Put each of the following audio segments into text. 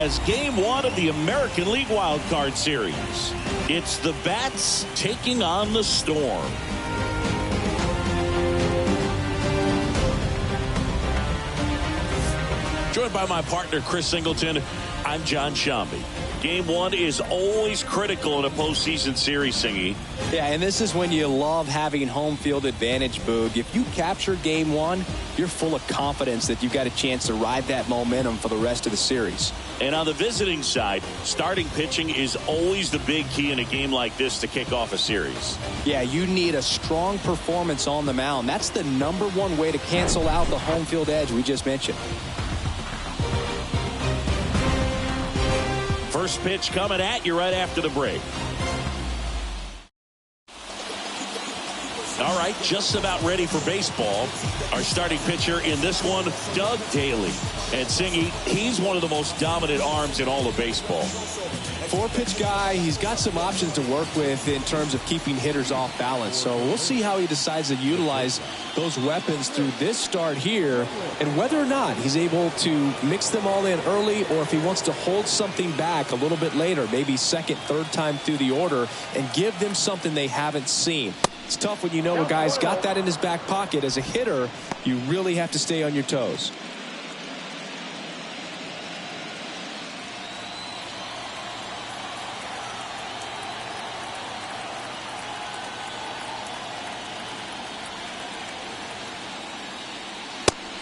As game one of the American League Wild Card Series. It's the Bats taking on the Storm. Joined by my partner Chris Singleton, I'm John Shambi. Game one is always critical in a postseason series, Singy. Yeah, and this is when you love having home field advantage, Boog. If you capture game one, you're full of confidence that you've got a chance to ride that momentum for the rest of the series. And on the visiting side, starting pitching is always the big key in a game like this to kick off a series. Yeah, you need a strong performance on the mound. That's the #1 way to cancel out the home field edge we just mentioned. First pitch coming at you right after the break. All right, just about ready for baseball. Our starting pitcher in this one, Doug Daly. And Singy, he's one of the most dominant arms in all of baseball. 4-pitch guy. He's got some options to work with in terms of keeping hitters off balance. So we'll see how he decides to utilize those weapons through this start here, and whether or not he's able to mix them all in early, or if he wants to hold something back a little bit later, maybe second, third time through the order, and give them something they haven't seen. It's tough when you know a guy's got that in his back pocket. As a hitter, you really have to stay on your toes.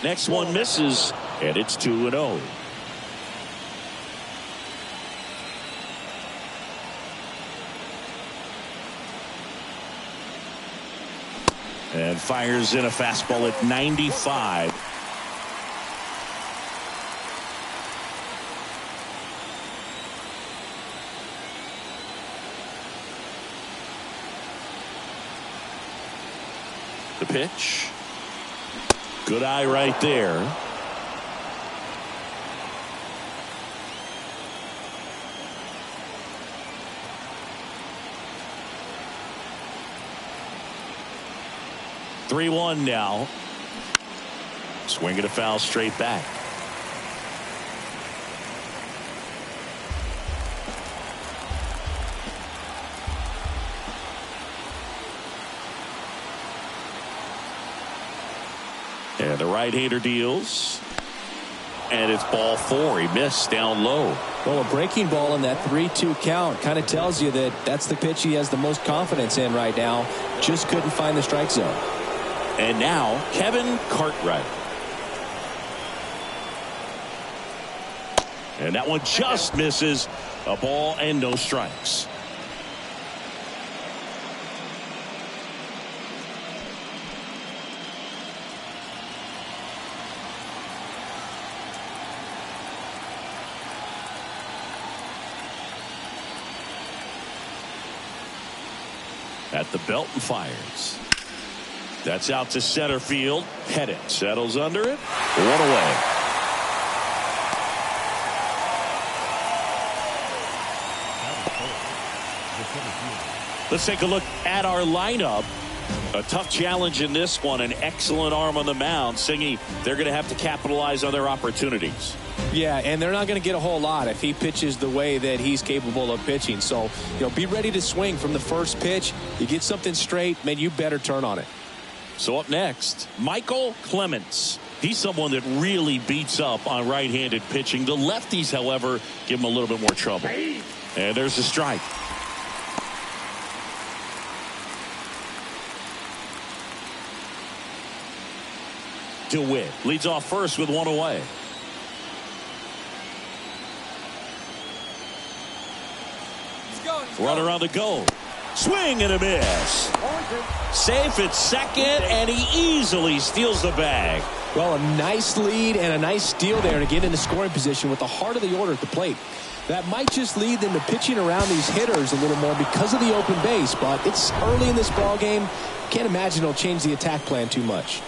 Next one misses, and it's 2-0. And fires in a fastball at 95. The pitch. Good eye right there. (3-1) now. Swinging a foul straight back. And the right-hander deals. And it's ball 4. He missed down low. Well, a breaking ball in that 3-2 count kind of tells you that that's the pitch he has the most confidence in right now. Just couldn't find the strike zone. And now Kevin Cartwright. And that one just misses. A ball and no strikes. At the belt and fires. That's out to center field. Pettit settles under it. 1 away. Let's take a look at our lineup. A tough challenge in this one. An excellent arm on the mound. Singy, they're going to have to capitalize on their opportunities. Yeah, and they're not going to get a whole lot if he pitches the way that he's capable of pitching. So, be ready to swing from the first pitch. You get something straight, man, you better turn on it. So up next, Michael Clements. He's someone that really beats up on right-handed pitching. The lefties, however, give him a little bit more trouble. And there's a strike. DeWitt leads off first with 1 away. Runner on the go. Swing and a miss. Safe at second, and he easily steals the bag. Well, a nice lead and a nice steal there to get into scoring position with the heart of the order at the plate. That might just lead them to pitching around these hitters a little more because of the open base, but it's early in this ball game. Can't imagine it'll change the attack plan too much.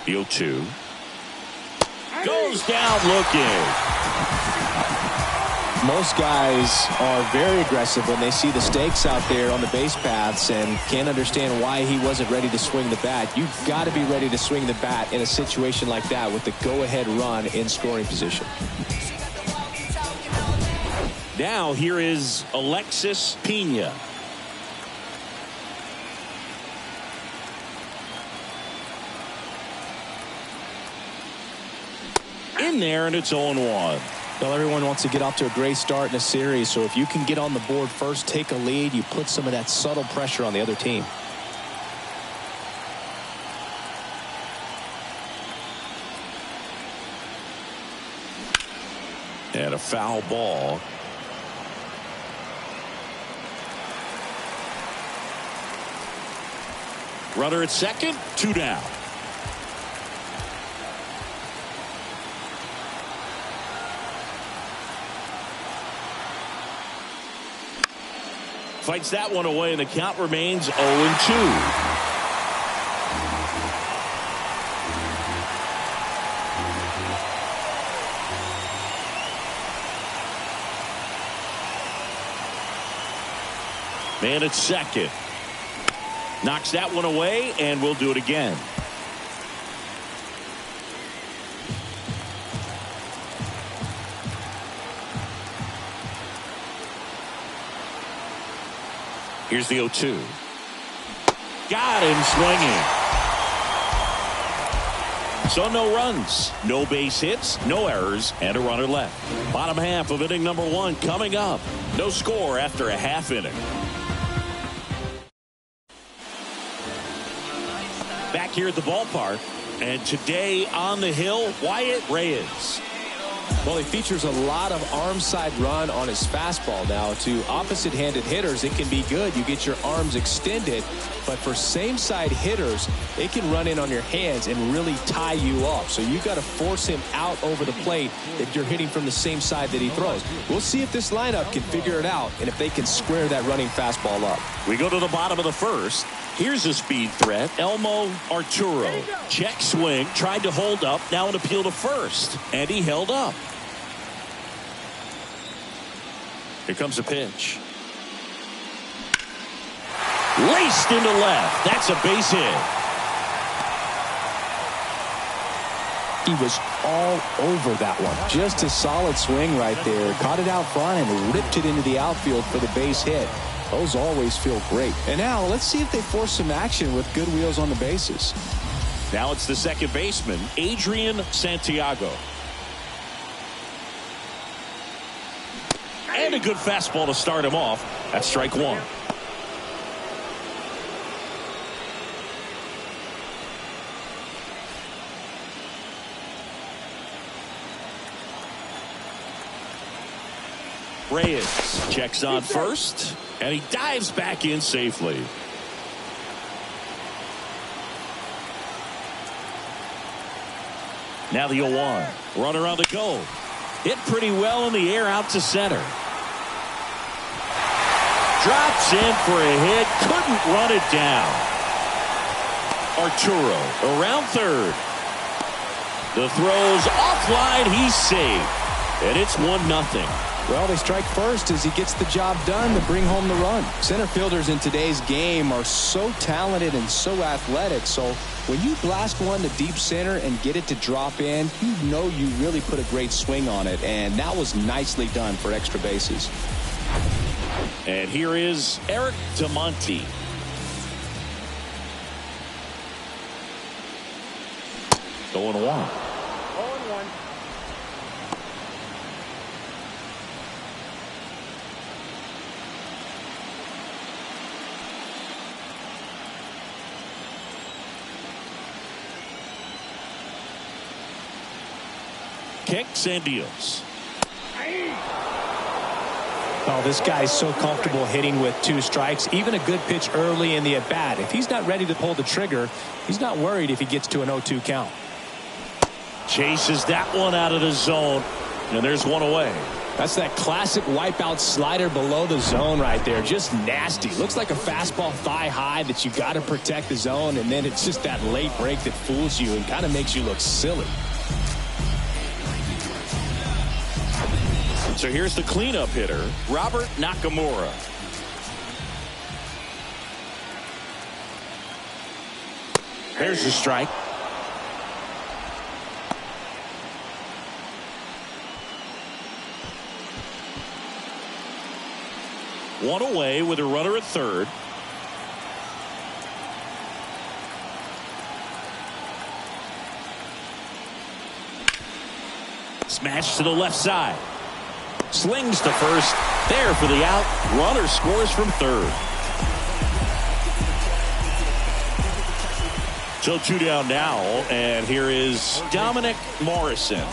The 0-2. Goes down looking. Most guys are very aggressive when they see the stakes out there on the base paths and can't understand why he wasn't ready to swing the bat. You've got to be ready to swing the bat in a situation like that with the go-ahead run in scoring position. Now here is Alexis Pena. In there, and it's 0-1. Well, everyone wants to get off to a great start in a series, so if you can get on the board first, take a lead, you put some of that subtle pressure on the other team. And a foul ball. Runner at second, 2 down. Fights that one away, and the count remains 0-2. Man at second. Knocks that one away, and we'll do it again. Here's the 0-2. Got him swinging. So no runs, no base hits, no errors, and a runner left. Bottom half of inning number 1 coming up. No score after a half inning. Back here at the ballpark, and today on the hill, Wyatt Reyes. Well, he features a lot of arm side run on his fastball. Now, to opposite-handed hitters, it can be good. You get your arms extended. But for same-side hitters, it can run in on your hands and really tie you off. So you've got to force him out over the plate if you're hitting from the same side that he throws. We'll see if this lineup can figure it out and if they can square that running fastball up. We go to the bottom of the first. Here's a speed threat. Elmo Arturo. Check swing. Tried to hold up. Now an appeal to first. And he held up. Here comes a pitch. Laced into left. That's a base hit. He was all over that one. Just a solid swing right there. Caught it out front and ripped it into the outfield for the base hit. Those always feel great. And now let's see if they force some action with good wheels on the bases. Now it's the second baseman, Adrian Santiago. And a good fastball to start him off. That's strike 1. Reyes checks on first, and he dives back in safely. Now the 0-1. Runner on the go. Hit pretty well in the air out to center. Drops in for a hit. Couldn't run it down. Arturo around third. The throw's offline. He's safe. And it's 1-0. Well, they strike first as he gets the job done to bring home the run. Center fielders in today's game are so talented and so athletic. So when you blast one to deep center and get it to drop in, you know you really put a great swing on it. And that was nicely done for extra bases. And here is Eric DeMonte. Going 1. Kicks and deals. Oh, this guy's so comfortable hitting with 2 strikes. Even a good pitch early in the at-bat. If he's not ready to pull the trigger, he's not worried if he gets to an 0-2 count. Chases that one out of the zone, and there's one away. That's that classic wipeout slider below the zone right there. Just nasty. Looks like a fastball thigh high that you got to protect the zone, and then it's just that late break that fools you and kind of makes you look silly. So here's the cleanup hitter, Robert Nakamura. There's the strike. One away with a runner at third. Smash to the left side. Slings to first. There for the out. Runner scores from third. So 2 down now, and here is Dominic Morrison.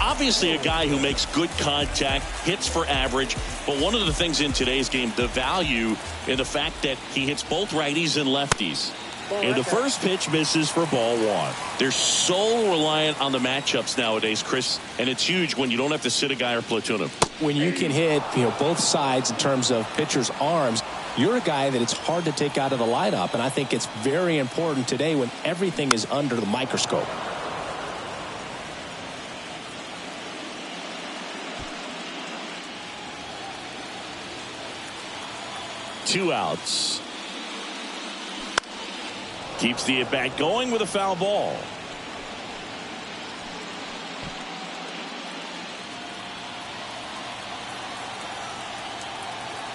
Obviously a guy who makes good contact, hits for average, but one of the things in today's game, the value in the fact that he hits both righties and lefties. And the first pitch misses for ball one. They're so reliant on the matchups nowadays, Chris, and it's huge when you don't have to sit a guy or platoon him. When you can hit, both sides in terms of pitchers' arms, you're a guy that it's hard to take out of the lineup, and I think it's very important today when everything is under the microscope. Two outs. Keeps the at-bat going with a foul ball.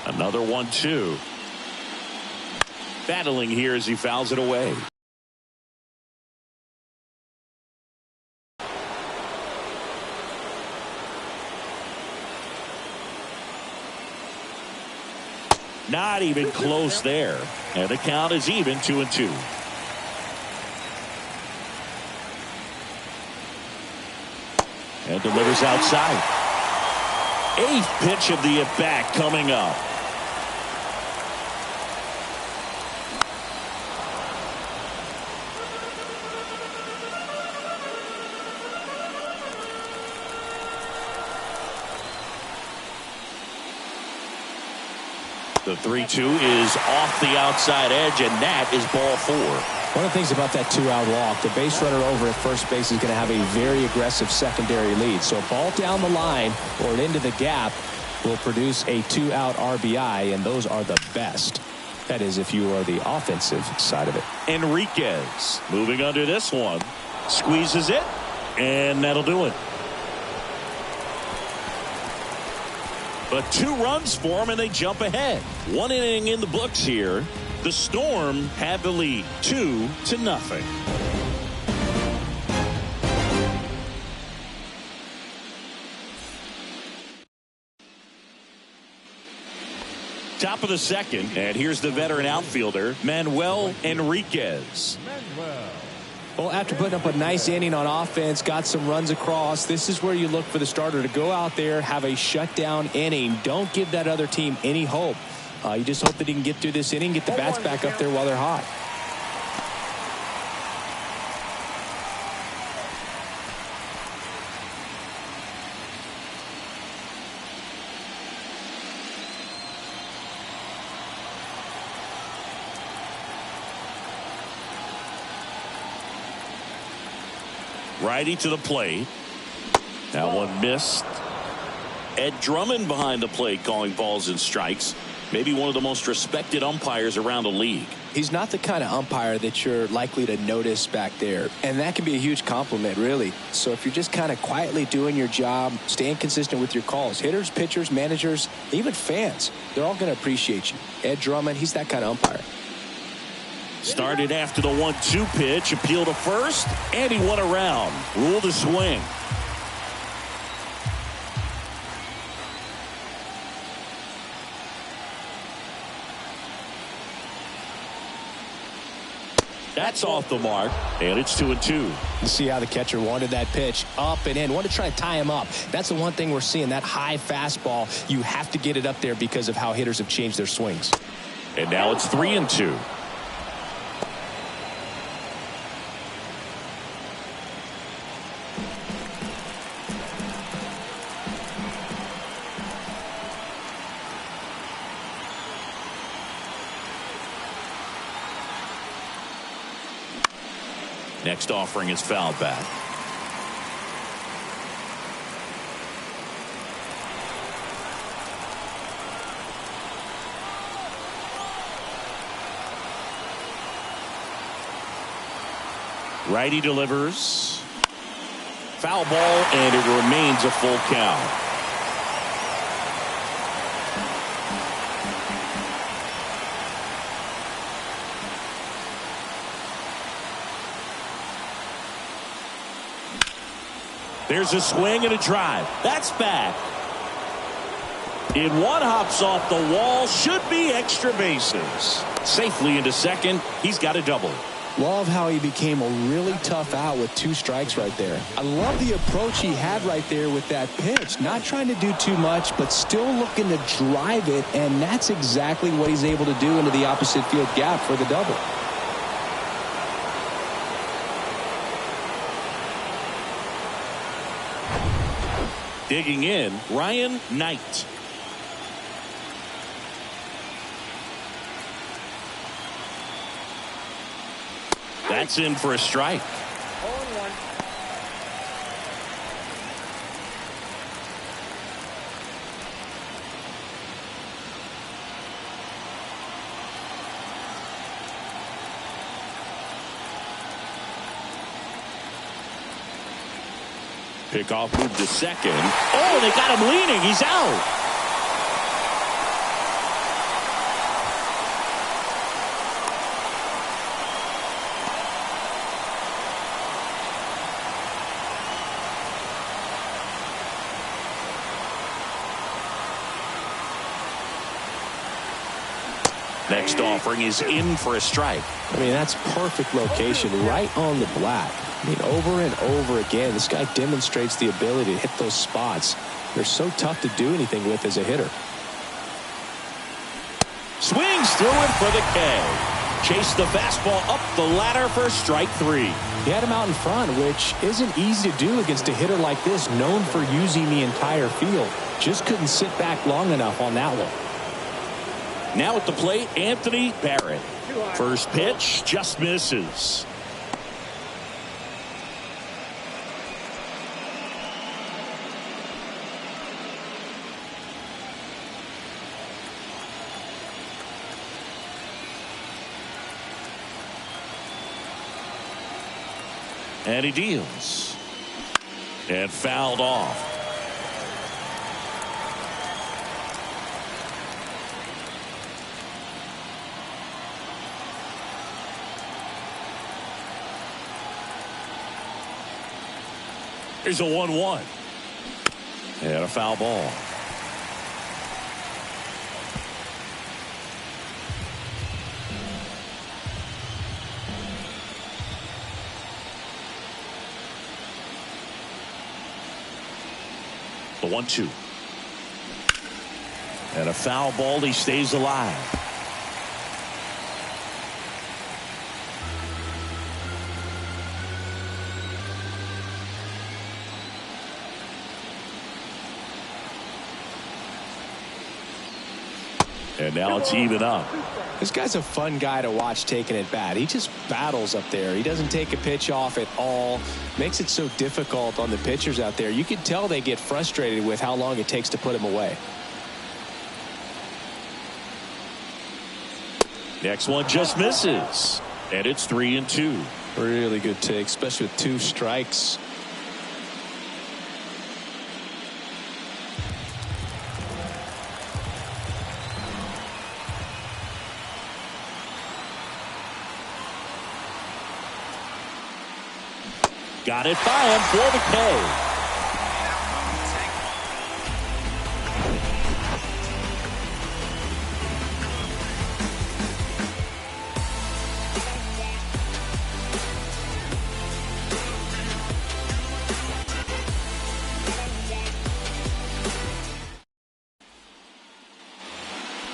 Another 1-2. Battling here as he fouls it away. Not even close there. And the count is even 2-2. And delivers outside. Eighth pitch of the at-bat coming up. The 3-2 is off the outside edge, and that is ball four. One of the things about that 2-out walk, the base runner over at first base is going to have a very aggressive secondary lead. So a ball down the line or into the gap will produce a 2-out RBI, and those are the best. That is if you are the offensive side of it. Enriquez moving under this one. Squeezes it, and that'll do it. But 2 runs for them, and they jump ahead. 1 inning in the books here. The Storm had the lead, 2-0. Top of the second, and here's the veteran outfielder, Manuel Enriquez. Well, after putting up a nice inning on offense, got some runs across, this is where you look for the starter to go out there, have a shutdown inning. Don't give that other team any hope. You just hope that he can get through this inning, get the bats back up there while they're hot. Righty to the plate. That one missed. Ed Drummond behind the plate calling balls and strikes. Maybe one of the most respected umpires around the league. He's not the kind of umpire that you're likely to notice back there. And that can be a huge compliment, really. So if you're just kind of quietly doing your job, staying consistent with your calls, hitters, pitchers, managers, even fans, they're all going to appreciate you. Ed Drummond, he's that kind of umpire. Started after the 1-2 pitch, appeal to first, and he won around. Rule the swing. That's off the mark, and it's 2-2. You see how the catcher wanted that pitch up and in, wanted to try to tie him up. That's the one thing we're seeing, that high fastball. You have to get it up there because of how hitters have changed their swings. And now it's 3-2. Next offering is fouled back. Righty delivers. Foul ball, and it remains a full count. There's a swing and a drive. That's back. In one, hops off the wall. Should be extra bases. Safely into second. He's got a double. Love how he became a really tough out with 2 strikes right there. I love the approach he had right there with that pitch. Not trying to do too much, but still looking to drive it, and that's exactly what he's able to do into the opposite field gap for the double. Digging in, Ryan Knight. That's in for a strike. 0-1. Pickoff moved to second. Oh, they got him leaning. He's out. Next offering is in for a strike. I mean, that's perfect location right on the black. I mean, over and over again, this guy demonstrates the ability to hit those spots. They're so tough to do anything with as a hitter. Swings through it for the K. Chase the fastball up the ladder for strike 3. He had him out in front, which isn't easy to do against a hitter like this, known for using the entire field. Just couldn't sit back long enough on that one. Now at the plate, Anthony Barrett. First pitch just misses. And he deals. And fouled off. Here's a 1-1. And a foul ball. The 1-2. And a foul ball. He stays alive. And now it's even up. This guy's a fun guy to watch taking at bat. He just battles up there. He doesn't take a pitch off at all. Makes it so difficult on the pitchers out there. You can tell they get frustrated with how long it takes to put him away. Next one just misses. And it's 3-2. Really good take, especially with 2 strikes. Got it by him for the K.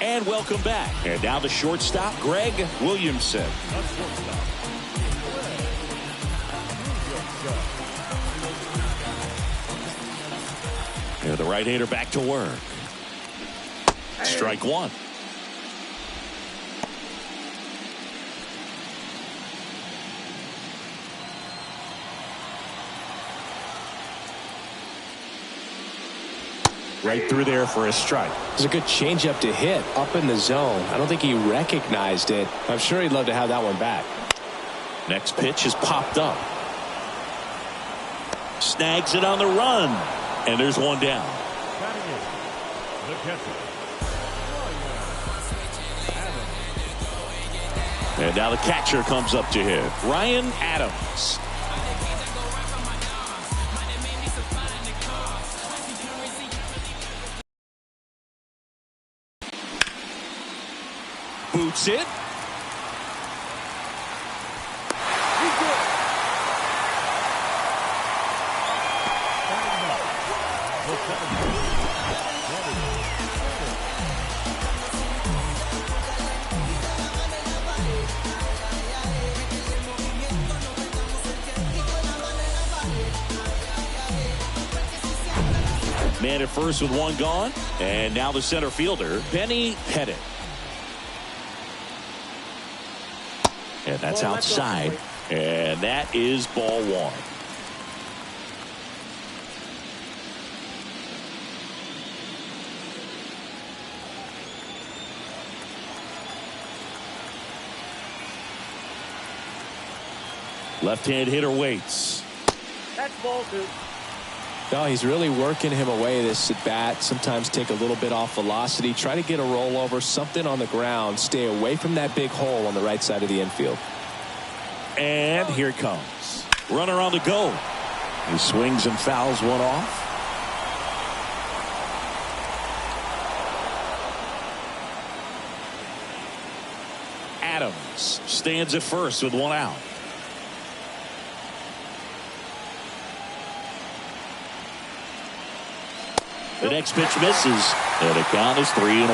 And welcome back. And now the shortstop, Greg Williamson. And the right-hander back to work. Strike 1. Right through there for a strike. It's a good changeup to hit up in the zone. I don't think he recognized it. I'm sure he'd love to have that one back. Next pitch is popped up. Snags it on the run. And there's one down. The catcher. And now the catcher comes up to hit. Ryan Adams. Boots it. Man at first with one gone. And now the center fielder, Benny Pettit. And that's outside. And that is ball one. Left-hand hitter waits. That's ball two. No, he's really working him away this at bat. Sometimes take a little bit off velocity. Try to get a rollover, something on the ground. Stay away from that big hole on the right side of the infield. And here it comes. Runner on the go. He swings and fouls one off. Adams stands at first with one out. The next pitch misses, and the count is 3-1.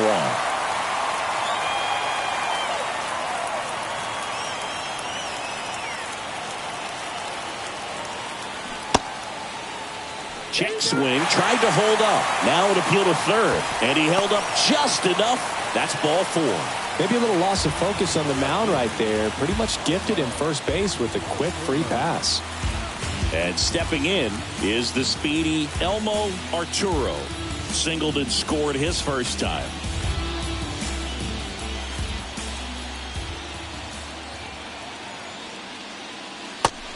Check swing, tried to hold up. Now an appeal to third, and he held up just enough. That's ball four. Maybe a little loss of focus on the mound right there. Pretty much gifted him first base with a quick free pass. And stepping in is the speedy Elmo Arturo. Singled and scored his first time.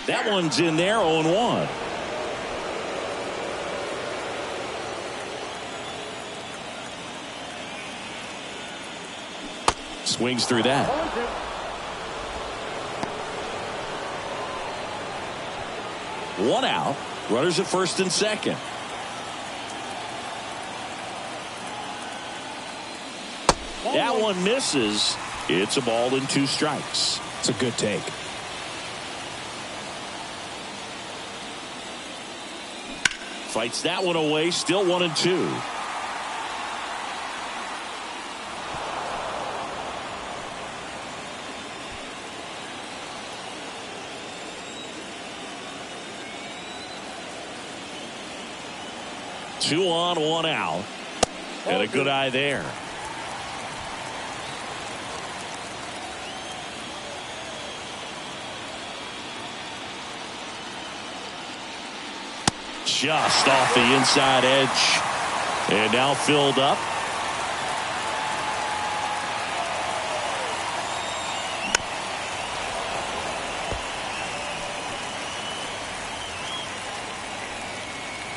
That one's in there, 0-1. Swings through that. One out. Runners at first and second. That one misses. It's a ball and 2 strikes. It's a good take. Fights that one away. Still 1-2. Two on, one out. And a good eye there. Just off the inside edge. And now filled up.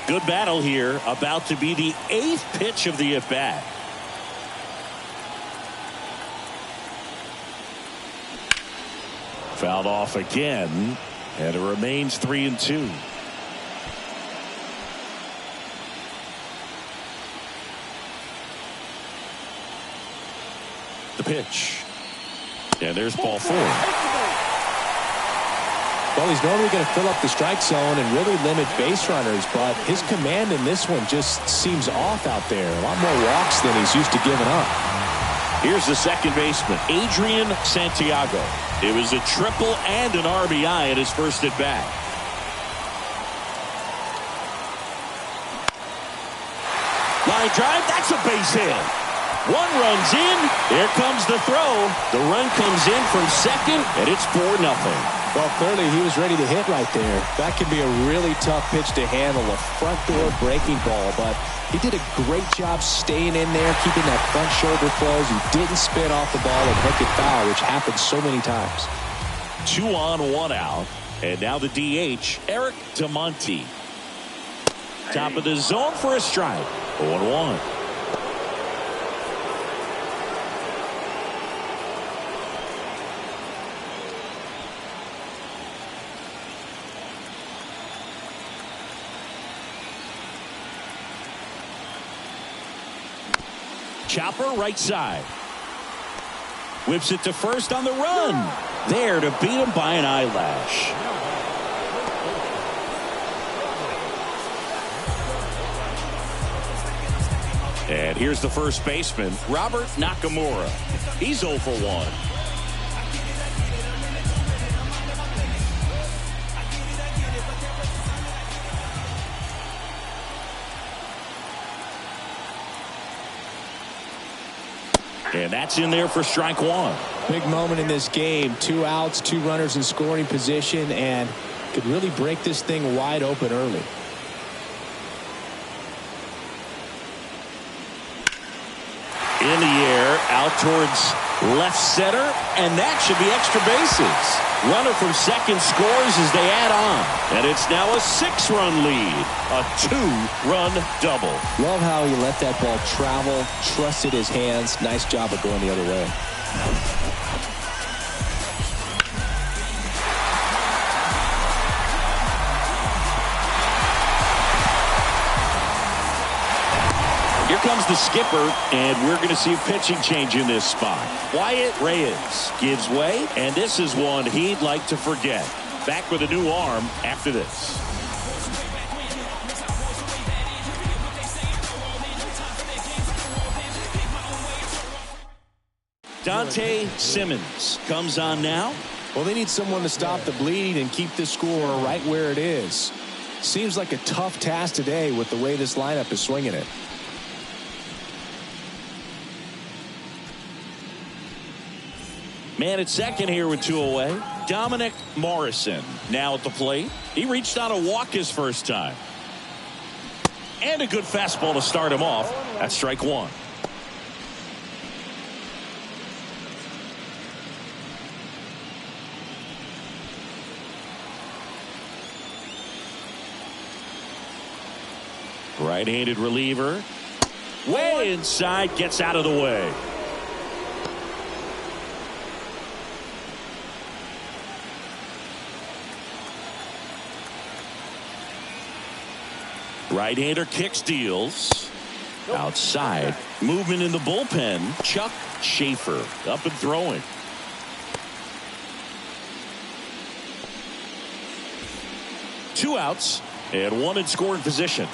Good battle here. About to be the 8th pitch of the at-bat. Fouled off again. And it remains 3-2. The pitch. And there's ball 4. Well, he's normally going to fill up the strike zone and really limit base runners, but his command in this one just seems off out there. A lot more walks than he's used to giving up. Here's the second baseman, Adrian Santiago. It was a triple and an RBI at his first at bat. Line drive, that's a base hit. One runs in. Here comes the throw. The run comes in from second, and it's 4-0. Well, clearly he was ready to hit right there. That could be a really tough pitch to handle, a front door breaking ball, but he did a great job staying in there, keeping that front shoulder closed. He didn't spin off the ball and hook it foul, which happens so many times. 2 on, 1 out. And now the DH, Eric DeMonte. Top of the zone for a strike. 0-1. Chopper right side. Whips it to first on the run. There to beat him by an eyelash. And here's the first baseman, Robert Nakamura. He's 0 for 1. And that's in there for strike 1. Big moment in this game. 2 outs, 2 runners in scoring position, and could really break this thing wide open early. In the air, out towards left center, and that should be extra bases. Runner from second scores as they add on, and it's now a 6-run lead. A 2-run double. Love how he let that ball travel, trusted his hands. Nice job of going the other way. Here comes the skipper, and we're going to see a pitching change in this spot. Wyatt Reyes gives way, and this is one he'd like to forget. Back with a new arm after this. Dante Simmons comes on now. Well, they need someone to stop the bleed and keep the score right where it is. Seems like a tough task today with the way this lineup is swinging it. Man at second here with 2 away. Dominic Morrison now at the plate. He reached on a walk his first time. And a good fastball to start him off. That's strike 1. Right-handed reliever. Way inside, gets out of the way. Right-hander kicks, deals. Outside. Movement in the bullpen. Chuck Schaefer up and throwing. Two outs and 1 in scoring position.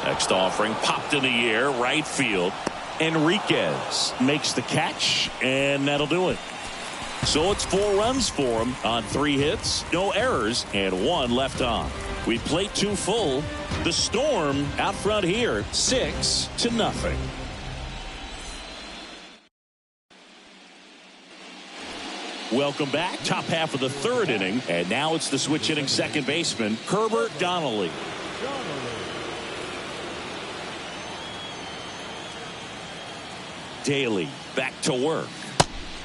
Next offering popped in the air, right field. Enriquez makes the catch, and that'll do it. So it's 4 runs for him on 3 hits, no errors, and 1 left on. We played 2 full. The Storm out front here, 6-0. Welcome back. Top half of the 3rd inning, and now it's the switch hitting second baseman, Herbert Donnelly. Daly back to work.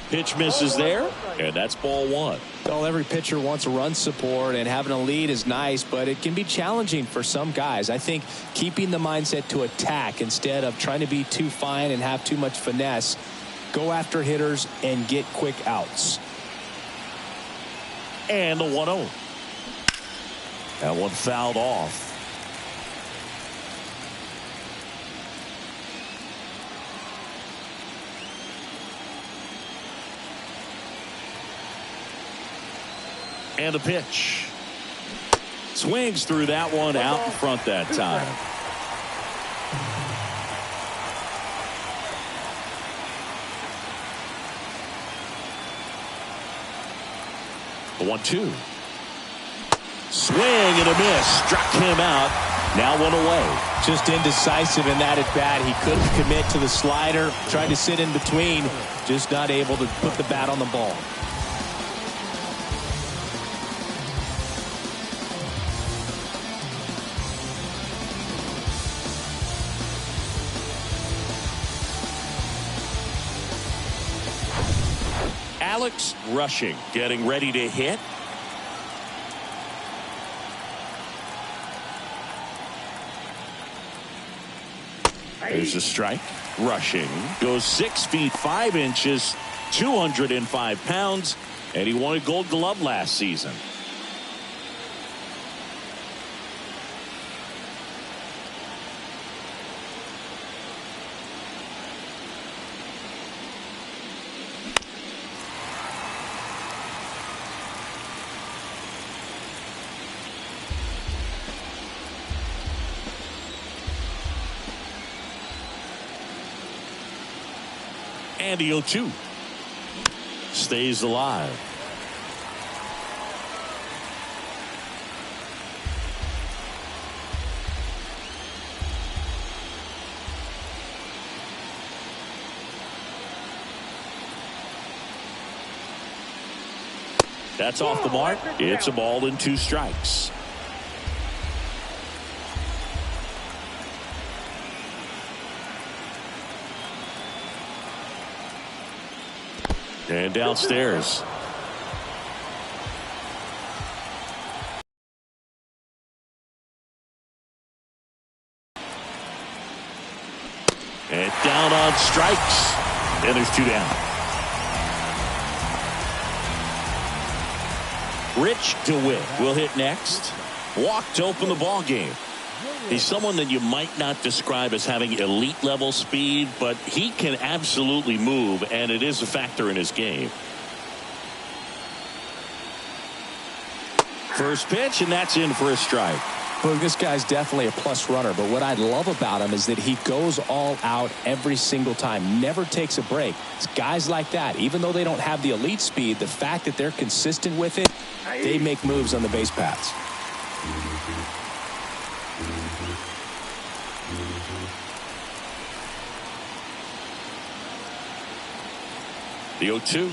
Pitch misses there, and that's ball 1. Well, every pitcher wants a run support, and having a lead is nice, but it can be challenging for some guys. I think keeping the mindset to attack instead of trying to be too fine and have too much finesse, go after hitters and get quick outs. And the 1-0. That one fouled off. And a pitch. Swings through that one out in front that time. The 1-2. Swing and a miss. Struck him out. Now 1 away. Just indecisive in that at bat. He couldn't commit to the slider. Tried to sit in between. Just not able to put the bat on the ball. Alex rushing, getting ready to hit. There's a strike. Rushing. Goes 6 feet 5 inches, 205 pounds, and he won a Gold Glove last season. And the 0-2 stays alive. That's off the mark. It's a ball and 2 strikes. And downstairs. And down on strikes. And there's 2 down. Rich DeWitt will hit next. Walk to open the ball game. He's someone that you might not describe as having elite level speed, but he can absolutely move, and it is a factor in his game. First pitch, and that's in for a strike. Well, this guy's definitely a plus runner, but what I love about him is that he goes all out every single time, never takes a break. It's guys like that, even though they don't have the elite speed, the fact that they're consistent with it, they make moves on the base paths. The 0-2.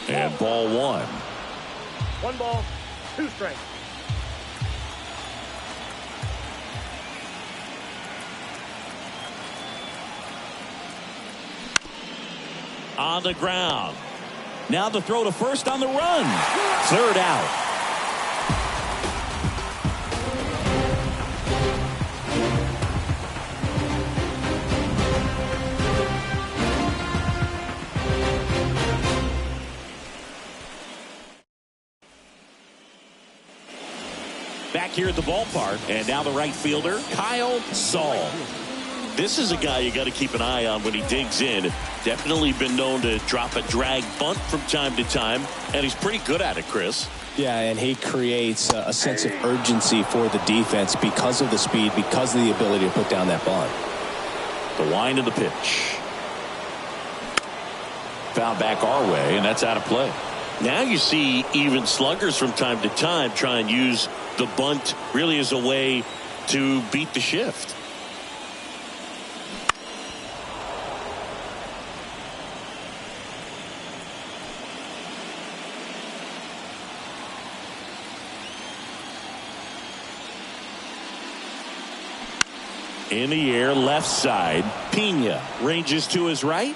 And ball 1. 1 ball, 2 strikes. On the ground. Now the throw to first on the run. 3rd out. Back here at the ballpark, and now the right fielder, Kyle Saul. This is a guy you got to keep an eye on when he digs in. Definitely been known to drop a drag bunt from time to time, and he's pretty good at it, Chris. Yeah, and he creates a sense of urgency for the defense because of the speed, because of the ability to put down that bunt. The line of the pitch. Foul back our way, and that's out of play. Now you see even sluggers from time to time try and use the bunt really as a way to beat the shift. In the air, left side. Pena ranges to his right.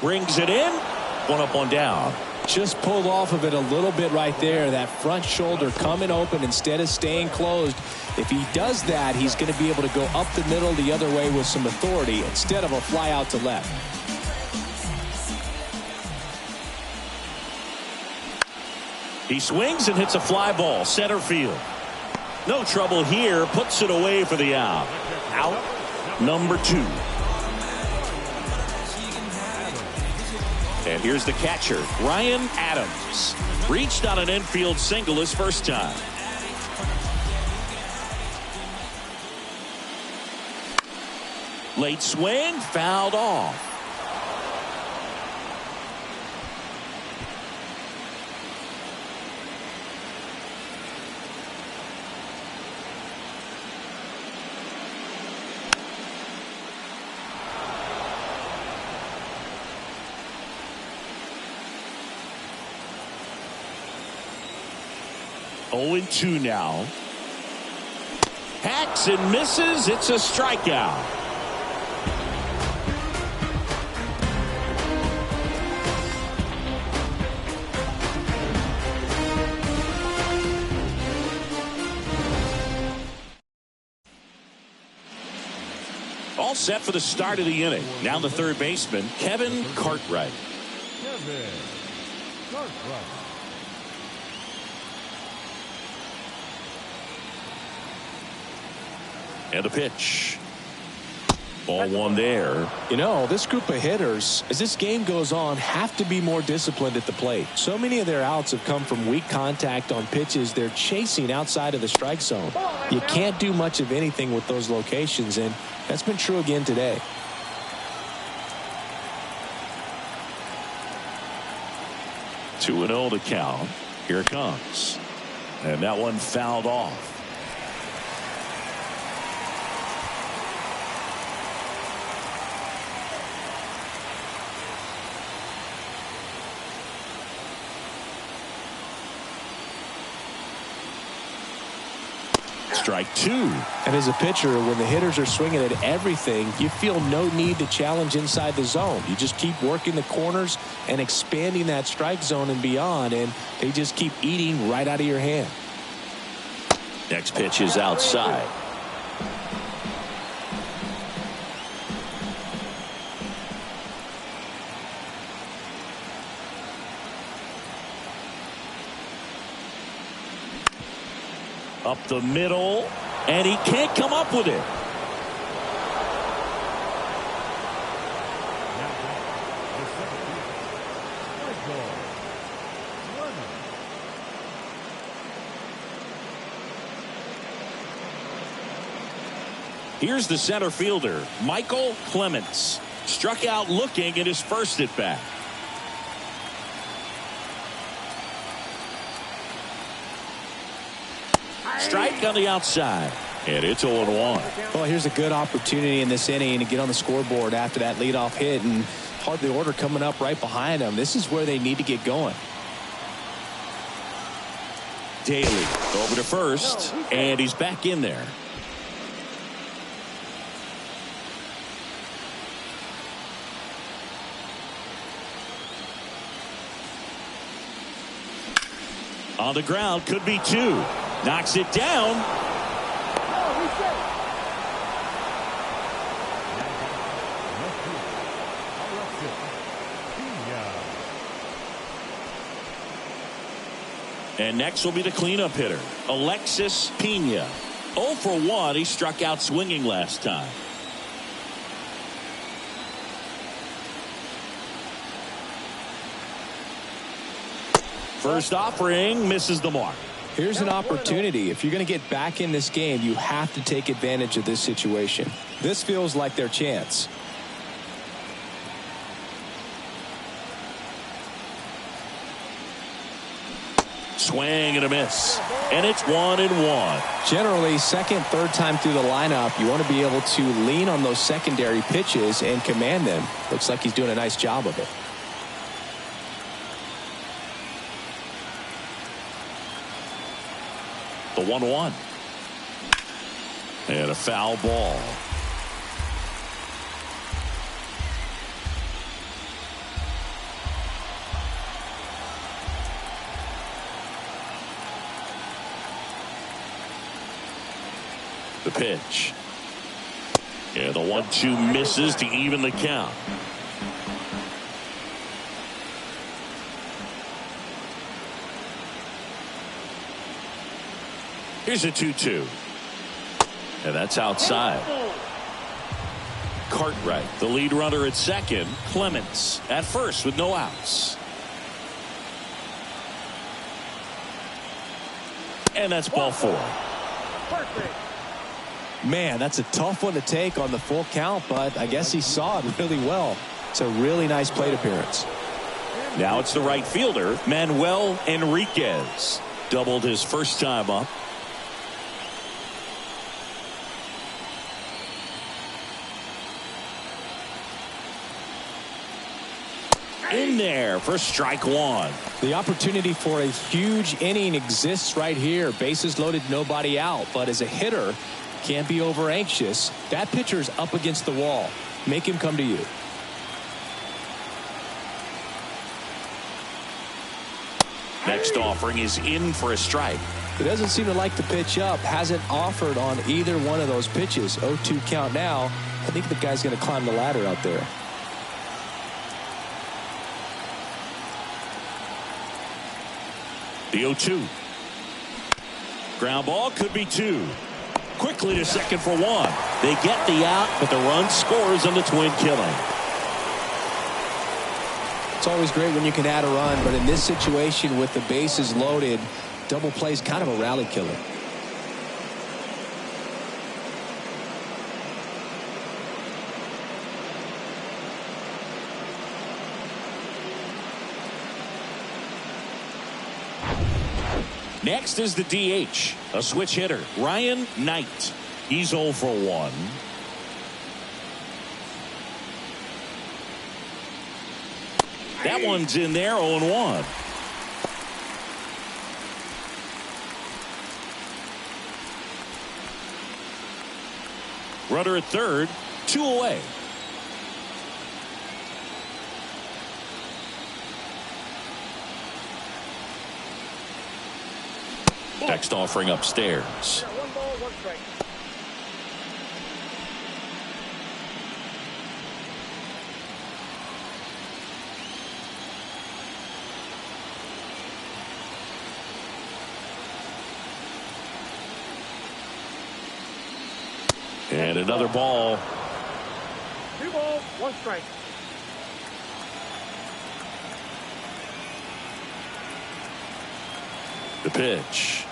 Brings it in. 1 up, 1 down. Just pulled off of it a little bit right there. That front shoulder coming open instead of staying closed. If he does that, he's going to be able to go up the middle the other way with some authority instead of a fly out to left. He swings and hits a fly ball. Center field. No trouble here. Puts it away for the out. Out number 2. And here's the catcher, Ryan Adams. Reached on an infield single his first time. Late swing, fouled off. Oh, 0-2 now. Hacks and misses. It's a strikeout. all set for the start of the inning. Now the third baseman, Kevin Cartwright. And a pitch. Ball one there. You know, this group of hitters, as this game goes on, have to be more disciplined at the plate. So many of their outs have come from weak contact on pitches they're chasing outside of the strike zone. You can't do much of anything with those locations, and that's been true again today. Two and 0 to count. Here it comes. And that one fouled off. Strike two. And as a pitcher, when the hitters are swinging at everything, you feel no need to challenge inside the zone. You just keep working the corners and expanding that strike zone and beyond, and they just keep eating right out of your hand. Next pitch is outside. Up the middle, and he can't come up with it. Here's the center fielder, Michael Clements. Struck out looking at his first at bat. Strike on the outside, and it's 0-1. Well, here's a good opportunity in this inning to get on the scoreboard after that leadoff hit, and hardly order coming up right behind them. This is where they need to get going. Daly over to first, and he's back in there. On the ground, could be two. Knocks it down. And next will be the cleanup hitter, Alexis Pena. 0 for 1. He struck out swinging last time. First offering misses the mark. Here's an opportunity. If you're going to get back in this game, you have to take advantage of this situation. This feels like their chance. Swing and a miss. And it's 1-1. Generally, second, third time through the lineup, you want to be able to lean on those secondary pitches and command them. Looks like he's doing a nice job of it. The 1-1. And a foul ball. The pitch. And the 1-2 misses to even the count. Here's a 2-2. And that's outside. Cartwright, the lead runner at second. Clements at first with no outs. And that's ball four. Man, that's a tough one to take on the full count, but I guess he saw it really well. It's a really nice plate appearance. Now it's the right fielder, Manuel Enriquez. Doubled his first time up. In there for strike one. The opportunity for a huge inning exists right here. Bases loaded, nobody out. But as a hitter, can't be over anxious. That pitcher's up against the wall. Make him come to you. Next offering is in for a strike. He doesn't seem to like the pitch up. Hasn't offered on either one of those pitches. 0-2 count now. I think the guy's going to climb the ladder out there. The 0-2. Ground ball could be 2. Quickly to second for 1. They get the out, but the run scores on the twin killing. It's always great when you can add a run, but in this situation with the bases loaded, double play is kind of a rally killer. Next is the DH, a switch hitter, Ryan Knight. He's 0 for 1. That one's in there, 0-1. Runner at third, 2 away. Next offering upstairs. 1 ball, 1 strike. And another ball. 2 balls, 1 strike. The pitch.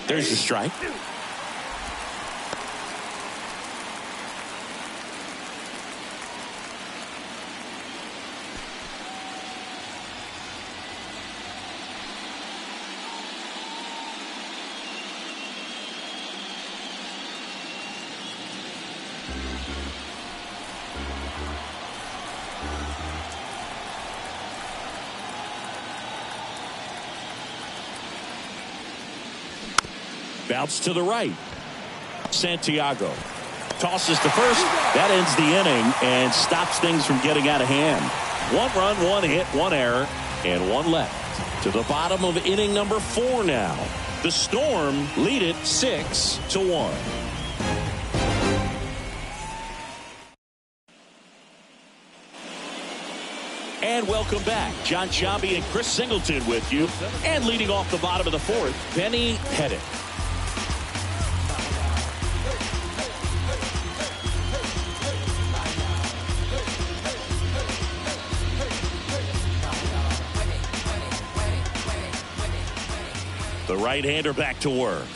There's the strike. Bounce to the right. Santiago tosses to first. That ends the inning and stops things from getting out of hand. 1 run, 1 hit, 1 error, and 1 left. To the bottom of inning number 4 now. The Storm lead it 6-1. And welcome back. John Sciambi and Chris Singleton with you. And leading off the bottom of the 4th, Benny Pettit. The right-hander back to work.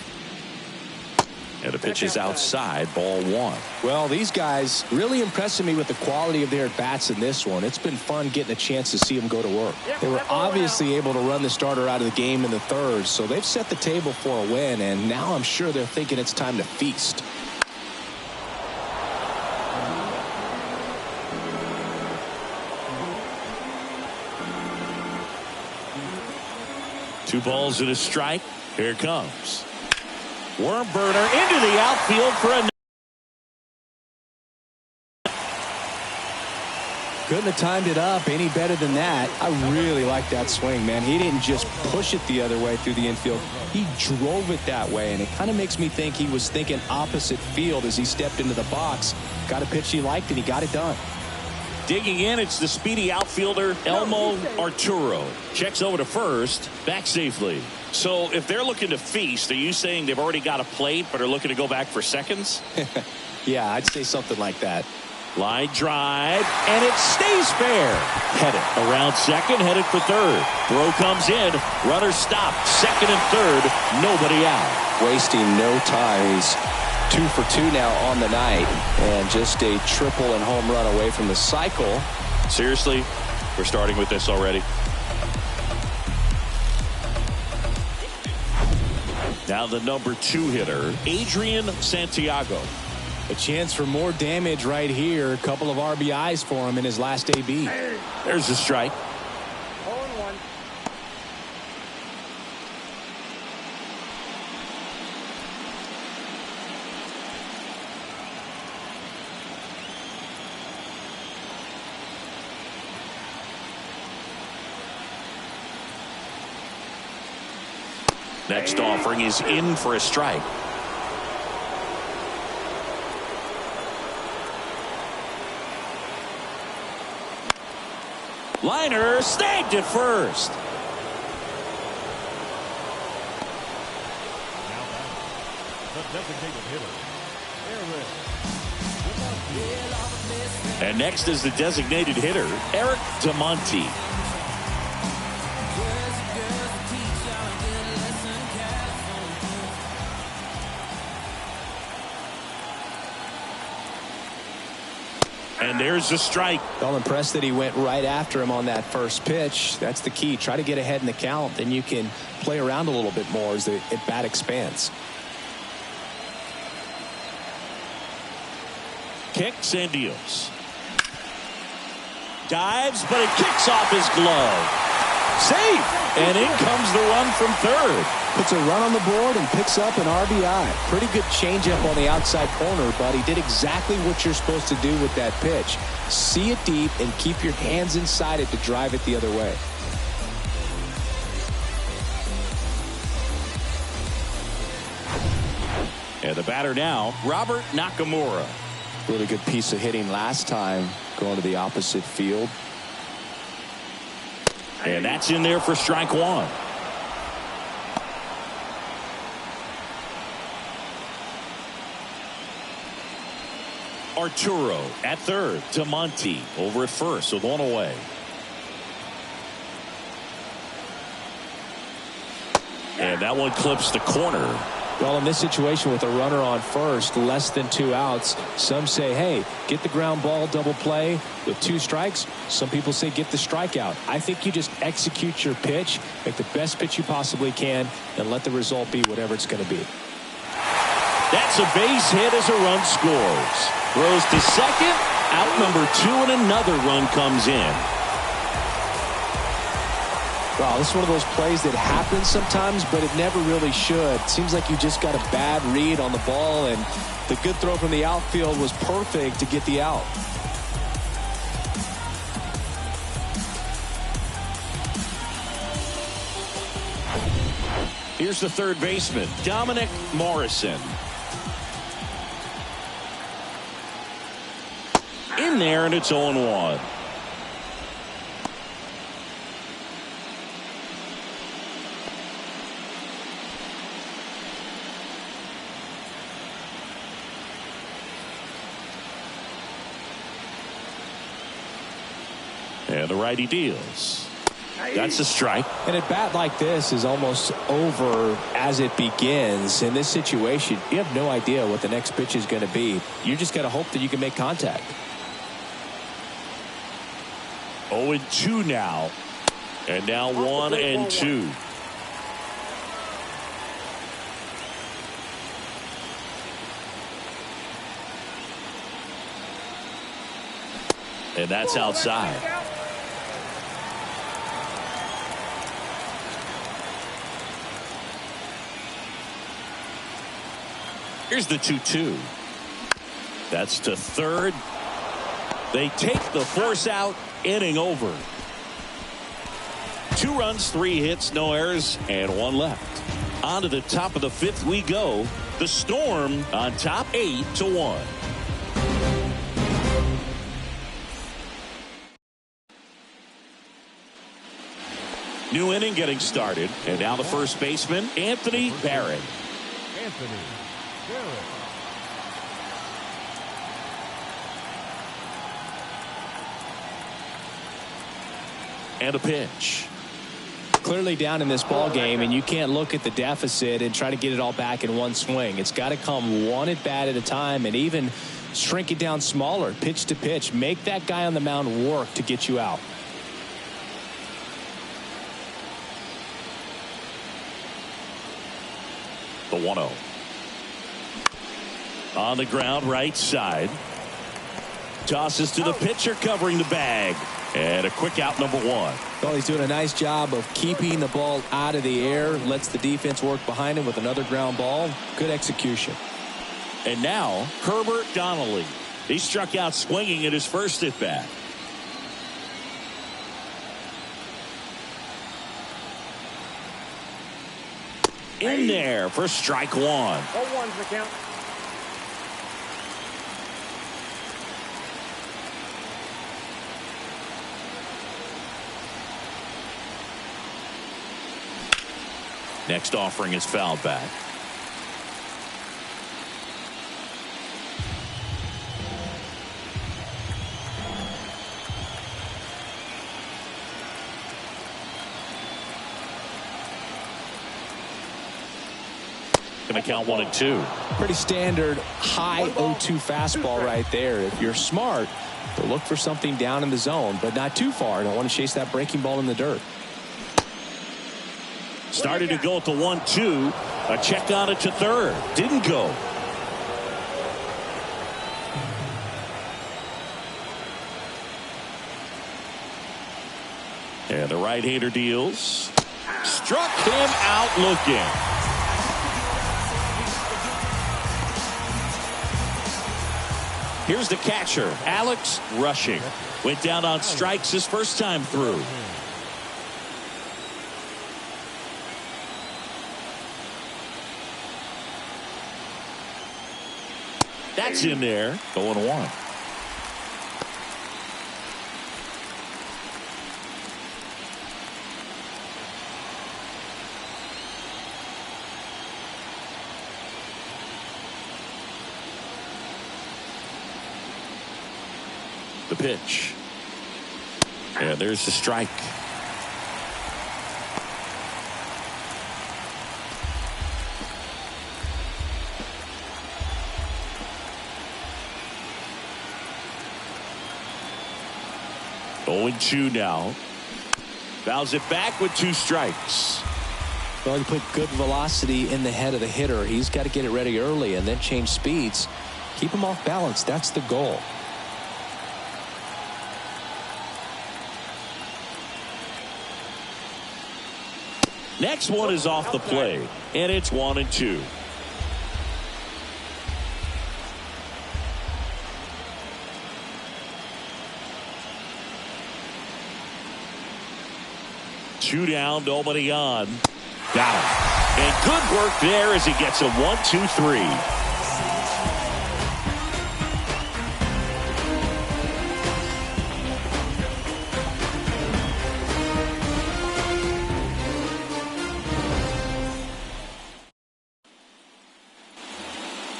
And the pitch is outside, ball 1. Well, these guys really impressing me with the quality of their at-bats in this one. It's been fun getting a chance to see them go to work. They were obviously able to run the starter out of the game in the 3rd, so they've set the table for a win, and now I'm sure they're thinking it's time to feast. Two balls and a strike. Here it comes. Worm burner into the outfield for a. Couldn't have timed it up any better than that. I really like that swing, man. He didn't just push it the other way through the infield. He drove it that way, and it kind of makes me think he was thinking opposite field as he stepped into the box. Got a pitch he liked, and he got it done. Digging in, it's the speedy outfielder, Elmo Arturo. Checks over to first, back safely. So if they're looking to feast, are you saying they've already got a plate but are looking to go back for seconds? Yeah, I'd say something like that. Line drive, and it stays fair. Pettit around second, headed for third. Throw comes in, runner stopped, second and third, nobody out. Wasting no time. He's 2 for 2 now on the night, and just a triple and home run away from the cycle. Seriously, we're starting with this already. Now the number 2 hitter, Adrian Santiago. A chance for more damage right here. A couple of RBIs for him in his last AB. There's the strike. 0-1. Next offering is in for a strike. Liner snagged it first. And next is the designated hitter, Eric DeMonte. And there's the strike. Well, impressed that he went right after him on that first pitch. That's the key. Try to get ahead in the count. Then you can play around a little bit more as the at-bat expands. Kicks and deals. Dives, but it kicks off his glove. Safe. And in comes the run from third. Puts a run on the board and picks up an RBI. Pretty good changeup on the outside corner, but he did exactly what you're supposed to do with that pitch. See it deep and keep your hands inside it to drive it the other way. And the batter now, Robert Nakamura. Really good piece of hitting last time, going to the opposite field. And that's in there for strike one. Arturo at third. DeMonte over at first with one away. And that one clips the corner. Well, in this situation with a runner on first, less than 2 outs, some say, hey, get the ground ball, double play with 2 strikes. Some people say get the strikeout. I think you just execute your pitch, make the best pitch you possibly can, and let the result be whatever it's going to be. That's a base hit as a run scores. Throws to second, out number 2, and another run comes in. Wow, this is one of those plays that happens sometimes, but it never really should. Seems like you just got a bad read on the ball, and the good throw from the outfield was perfect to get the out. Here's the third baseman, Dominic Morrison. In there, and it's 0-1. And the righty deals. That's a strike. And a bat like this is almost over as it begins. In this situation, you have no idea what the next pitch is going to be. You just got to hope that you can make contact. 0-2 now. And now 1-2. And that's outside. Here's the 2-2. That's to third. They take the force out. Inning over. 2 runs, 3 hits, no errors, and 1 left. On to the top of the 5th we go. The Storm on top 8-1. New inning getting started. And now the first baseman, Anthony Barrett. Anthony Barrett. And a pitch. Clearly down in this ball game, and you can't look at the deficit and try to get it all back in one swing. It's got to come one at bat at a time, and even shrink it down smaller, pitch to pitch. Make that guy on the mound work to get you out. The 1-0. On the ground, right side. Tosses to the pitcher, covering the bag. And a quick out, number 1. Well, he's doing a nice job of keeping the ball out of the air. Lets the defense work behind him with another ground ball. Good execution. And now, Herbert Donnelly. He struck out swinging at his first at bat. In there for strike 1. 0-1's the count. Next offering is fouled back. Going to count 1 and 2. Pretty standard high 0-2 fastball right there. If you're smart, to look for something down in the zone, but not too far. Don't want to chase that breaking ball in the dirt. Started to go at the 1-2. A check on it to third. Didn't go. And the right-hander deals. Struck him out looking. Here's the catcher, Alex Rushing. Went down on strikes his first time through. That's in there. 0-1. The pitch. And there's the strike. Oh, 0-2 now. Fouls it back with 2 strikes. Well, you put good velocity in the head of the hitter. He's got to get it ready early and then change speeds. Keep him off balance. That's the goal. Next one is off the plate, and it's 1 and 2. Two down, nobody on. Got him. And good work there as he gets a 1-2-3.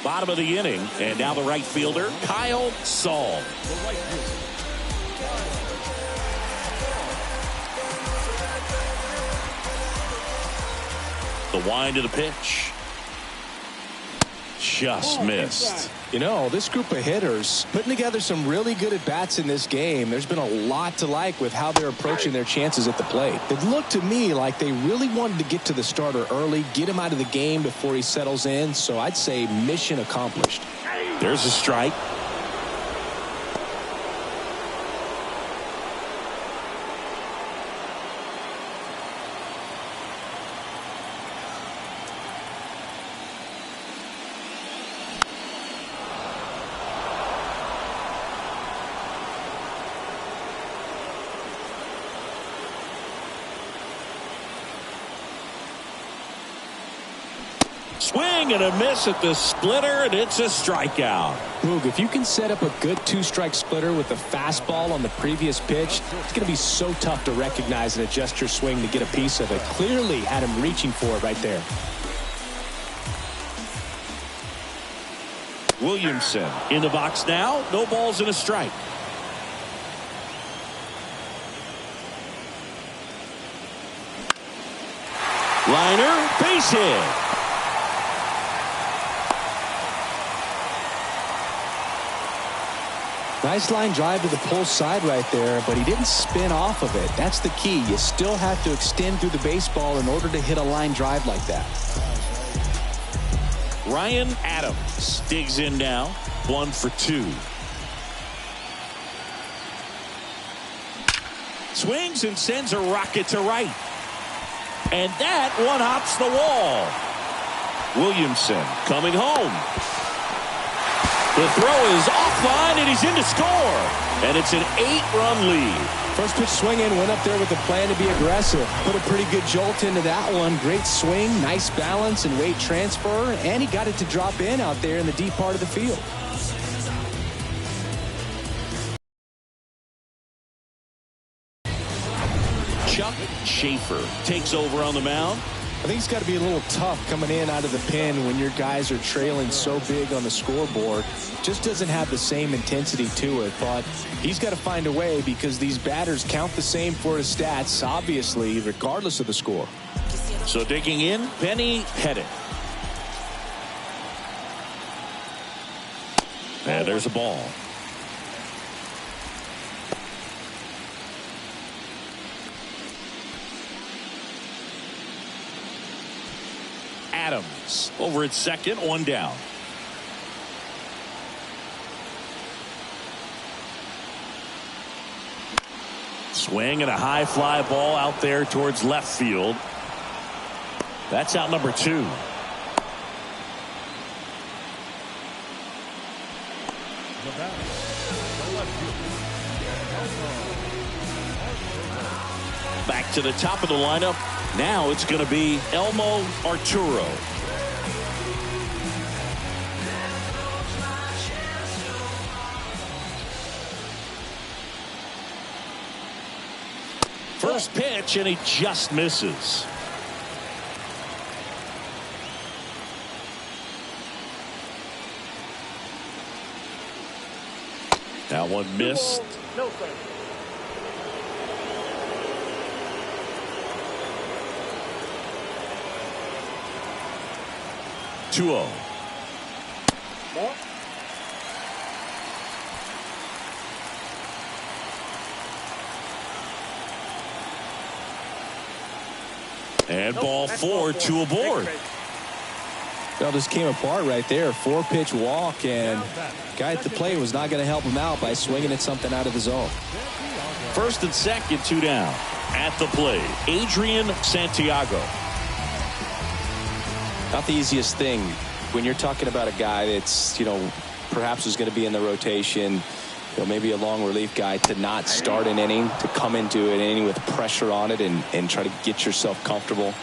Bottom of the inning, and now the right fielder, Kyle Saul. The wind of the pitch. Just missed. You know, this group of hitters putting together some really good at-bats in this game. There's been a lot to like with how they're approaching their chances at the plate. It looked to me like they really wanted to get to the starter early, get him out of the game before he settles in. So I'd say mission accomplished. There's a strike. Swing and a miss at the splitter, and it's a strikeout. Boog, if you can set up a good 2-strike splitter with the fastball on the previous pitch, it's going to be so tough to recognize and adjust your swing to get a piece of it. Clearly had him reaching for it right there. Williamson in the box now. No balls and a strike. Liner, base hit. Nice line drive to the pull side right there, but he didn't spin off of it. That's the key. You still have to extend through the baseball in order to hit a line drive like that. Ryan Adams digs in now. 1 for 2. Swings and sends a rocket to right. And that one hops the wall. Williamson coming home. The throw is offline, and he's in to score. And it's an 8-run lead. First pitch swinging, went up there with a plan to be aggressive. Put a pretty good jolt into that one. Great swing, nice balance and weight transfer. And he got it to drop in out there in the deep part of the field. Chuck Schaefer takes over on the mound. I think it's got to be a little tough coming in out of the pen when your guys are trailing so big on the scoreboard. Just doesn't have the same intensity to it, but he's got to find a way because these batters count the same for his stats, obviously, regardless of the score. So digging in, Benny Pettit. And there's a ball. Adams over at second, one down. Swing and a high fly ball out there towards left field. That's out number 2. Back to the top of the lineup. Now it's going to be Elmo Arturo. First pitch, and he just misses. That one missed. No strike. 2-0. Ball. And ball 4, 2 aboard. Well, this came apart right there. 4-pitch walk, and guy at the plate was not going to help him out by swinging at something out of the zone. First and second, 2 down. At the plate, Adrian Santiago. Not the easiest thing when you're talking about a guy that's, perhaps is going to be in the rotation, maybe a long relief guy, to not start an inning, to come into an inning with pressure on it and try to get yourself comfortable.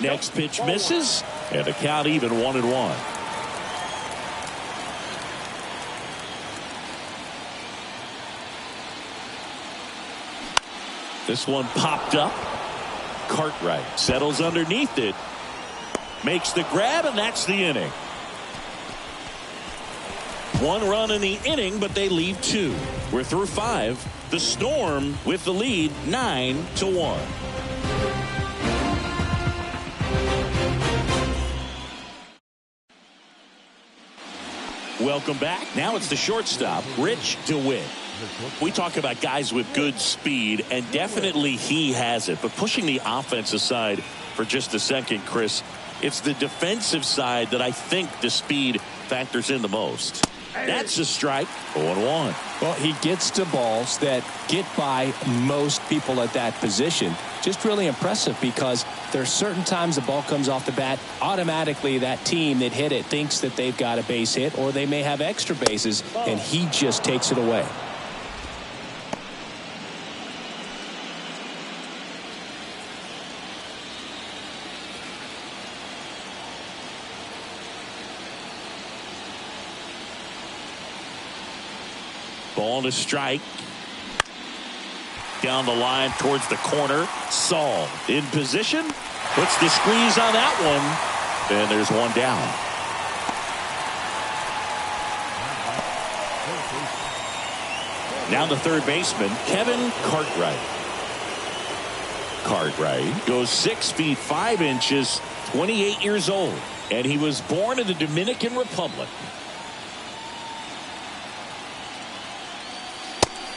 Next pitch misses, and the count even 1-1. This one popped up. Cartwright settles underneath it. Makes the grab, and that's the inning. 1 run in the inning, but they leave 2. We're through 5. The Storm with the lead, 9-1. Welcome back. Now it's the shortstop, Rich DeWitt. We talk about guys with good speed, and definitely he has it. But pushing the offensive side for just a second, Chris, it's the defensive side that I think the speed factors in the most. That's a strike. 0-1. Well, he gets to balls that get by most people at that position. Just really impressive because there are certain times the ball comes off the bat, automatically that team that hit it thinks that they've got a base hit, or they may have extra bases, and he just takes it away. Ball to strike. Down the line towards the corner. Saul in position. Puts the squeeze on that one. And there's one down. Now the third baseman, Kevin Cartwright. Cartwright goes 6 feet 5 inches, 28 years old. And he was born in the Dominican Republic.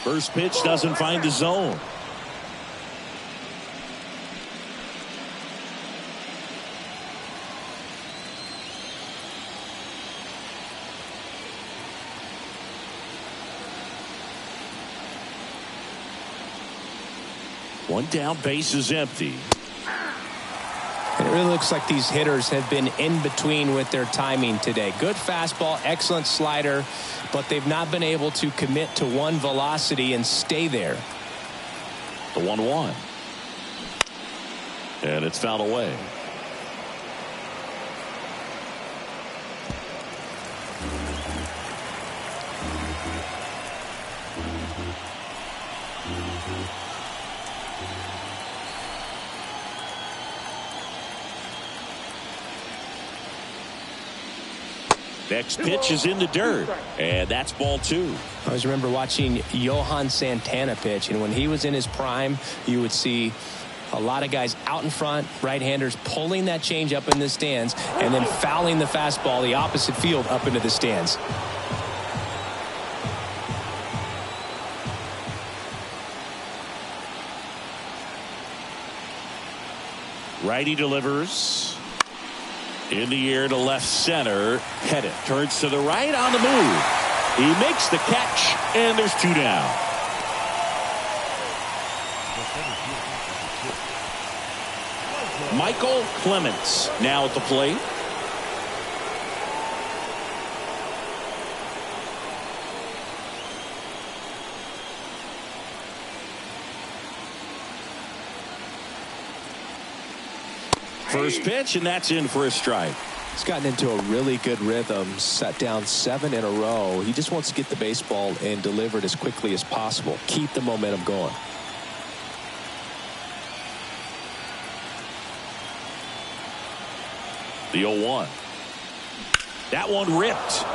First pitch doesn't find the zone. One down, base is empty. And it really looks like these hitters have been in between with their timing today. Good fastball, excellent slider, but they've not been able to commit to one velocity and stay there. The 1-1. And it's fouled away. Next pitch is in the dirt, and that's ball 2. I always remember watching Johan Santana pitch, and when he was in his prime, you would see a lot of guys out in front, right-handers pulling that change up in the stands, and then fouling the fastball the opposite field up into the stands. Righty delivers. In the air to left center. Headed. Turns to the right on the move. He makes the catch, and there's 2 down. Michael Clements now at the plate. First pitch, and that's in for a strike. He's gotten into a really good rhythm, set down 7 in a row. He just wants to get the baseball and deliver it as quickly as possible. Keep the momentum going. The 0-1. That one ripped.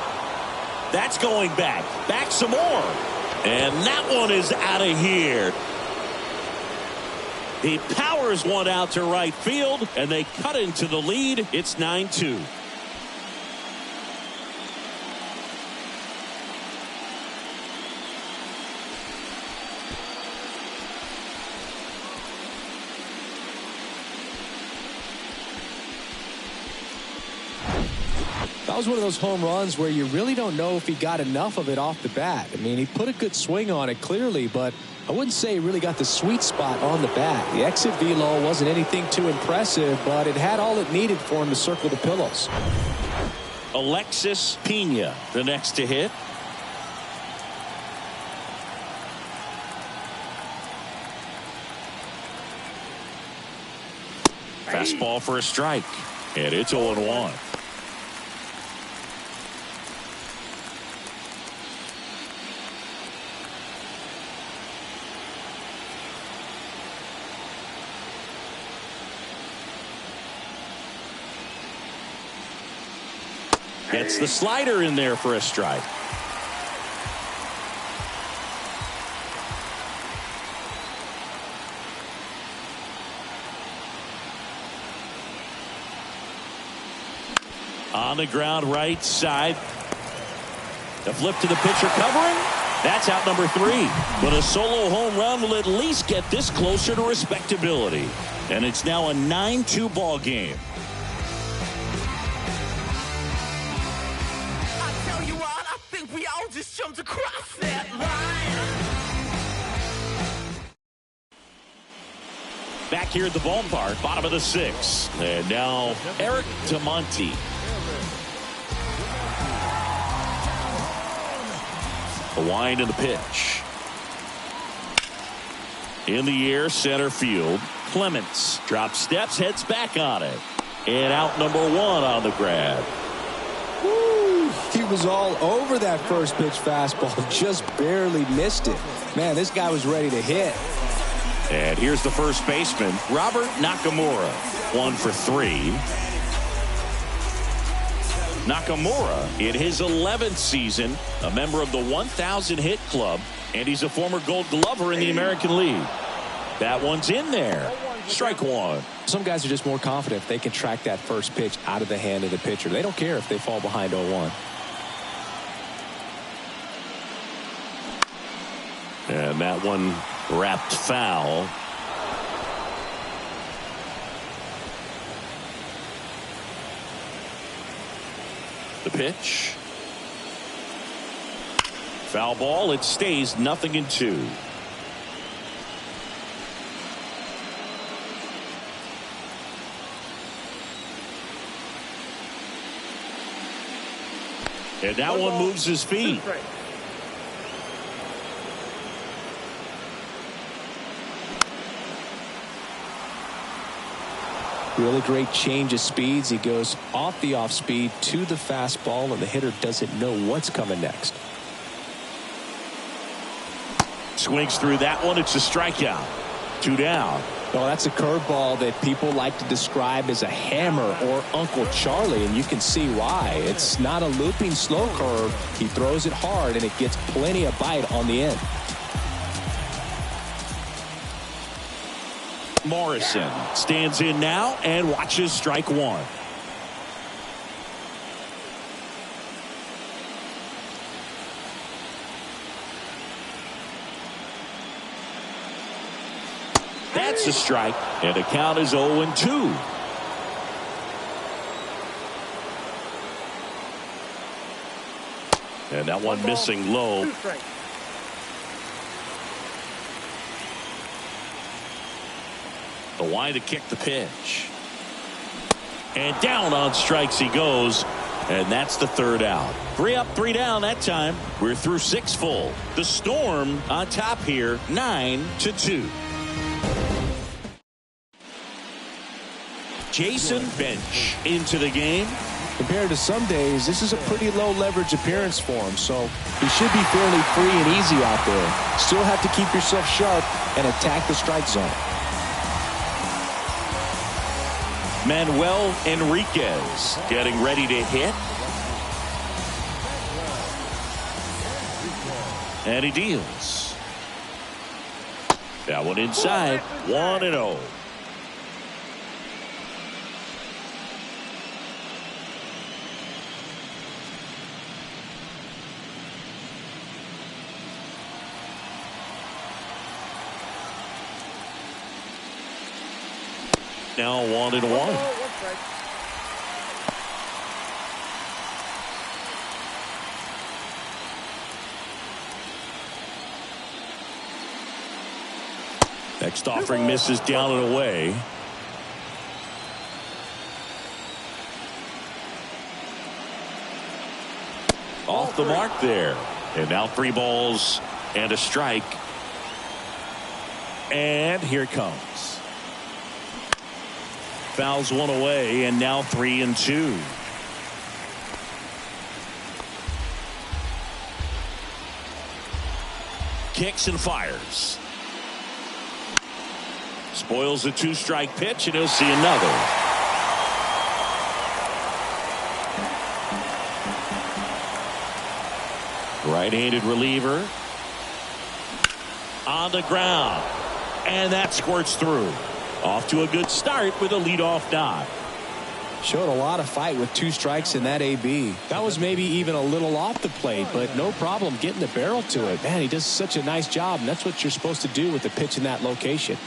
That's going back. Back some more. And that one is out of here. He powers one out to right field, and they cut into the lead. It's 9-2. That was one of those home runs where you really don't know if he got enough of it off the bat. I mean, he put a good swing on it clearly, but I wouldn't say he really got the sweet spot on the bat. The exit velo wasn't anything too impressive, but it had all it needed for him to circle the pillows. Alexis Pena, the next to hit. Fastball for a strike, and it's 0-1. Gets the slider in there for a strike. On the ground right side. The flip to the pitcher covering. That's out number 3. But a solo home run will at least get this closer to respectability. And it's now a 9-2 ball game. Just jumped across that line. Back here at the ballpark, bottom of the 6th. And now Eric Tamonte. The wind and the pitch. In the air, center field. Clements drops steps, heads back on it. And out number 1 on the grab. He was all over that first pitch fastball, just barely missed it. Man, this guy was ready to hit. And here's the first baseman, Robert Nakamura, 1 for 3. Nakamura, in his 11th season, a member of the 1,000 hit club, and he's a former Gold Glover in the American League. That one's in there. Strike 1. Some guys are just more confident if they can track that first pitch out of the hand of the pitcher. They don't care if they fall behind 0-1. And that one wrapped foul. The pitch. Foul ball. It stays 0-2. And that one moves his feet. Really great change of speeds. He goes off the off speed to the fastball, and the hitter doesn't know what's coming next. Swings through that one. It's a strikeout. 2 down. Well, that's a curveball that people like to describe as a hammer or Uncle Charlie, and you can see why. It's not a looping slow curve. He throws it hard, and it gets plenty of bite on the end. Morrison stands in now and watches strike one. That's a strike, and the count is 0-2. And that one missing low. The wide to kick the pitch. And down on strikes he goes. And that's the third out. 3 up, 3 down that time. We're through 6 full. The Storm on top here, 9-2. Jason Bench into the game. Compared to some days, this is a pretty low leverage appearance for him, so he should be fairly free and easy out there. Still have to keep yourself sharp and attack the strike zone. Manuel Enriquez getting ready to hit. And he deals. That one inside. 1-0. Now 1-1. Next offering misses down and away. Off the mark there. And now 3 balls and a strike. And here it comes. Fouls one away, and now 3-2. Kicks and fires. Spoils a 2-strike pitch, and he'll see another. Right-handed reliever. On the ground. And that squirts through. Off to a good start with a leadoff knock. Showed a lot of fight with 2 strikes in that AB. That was maybe even a little off the plate, but no problem getting the barrel to it. Man, he does such a nice job, and that's what you're supposed to do with the pitch in that location.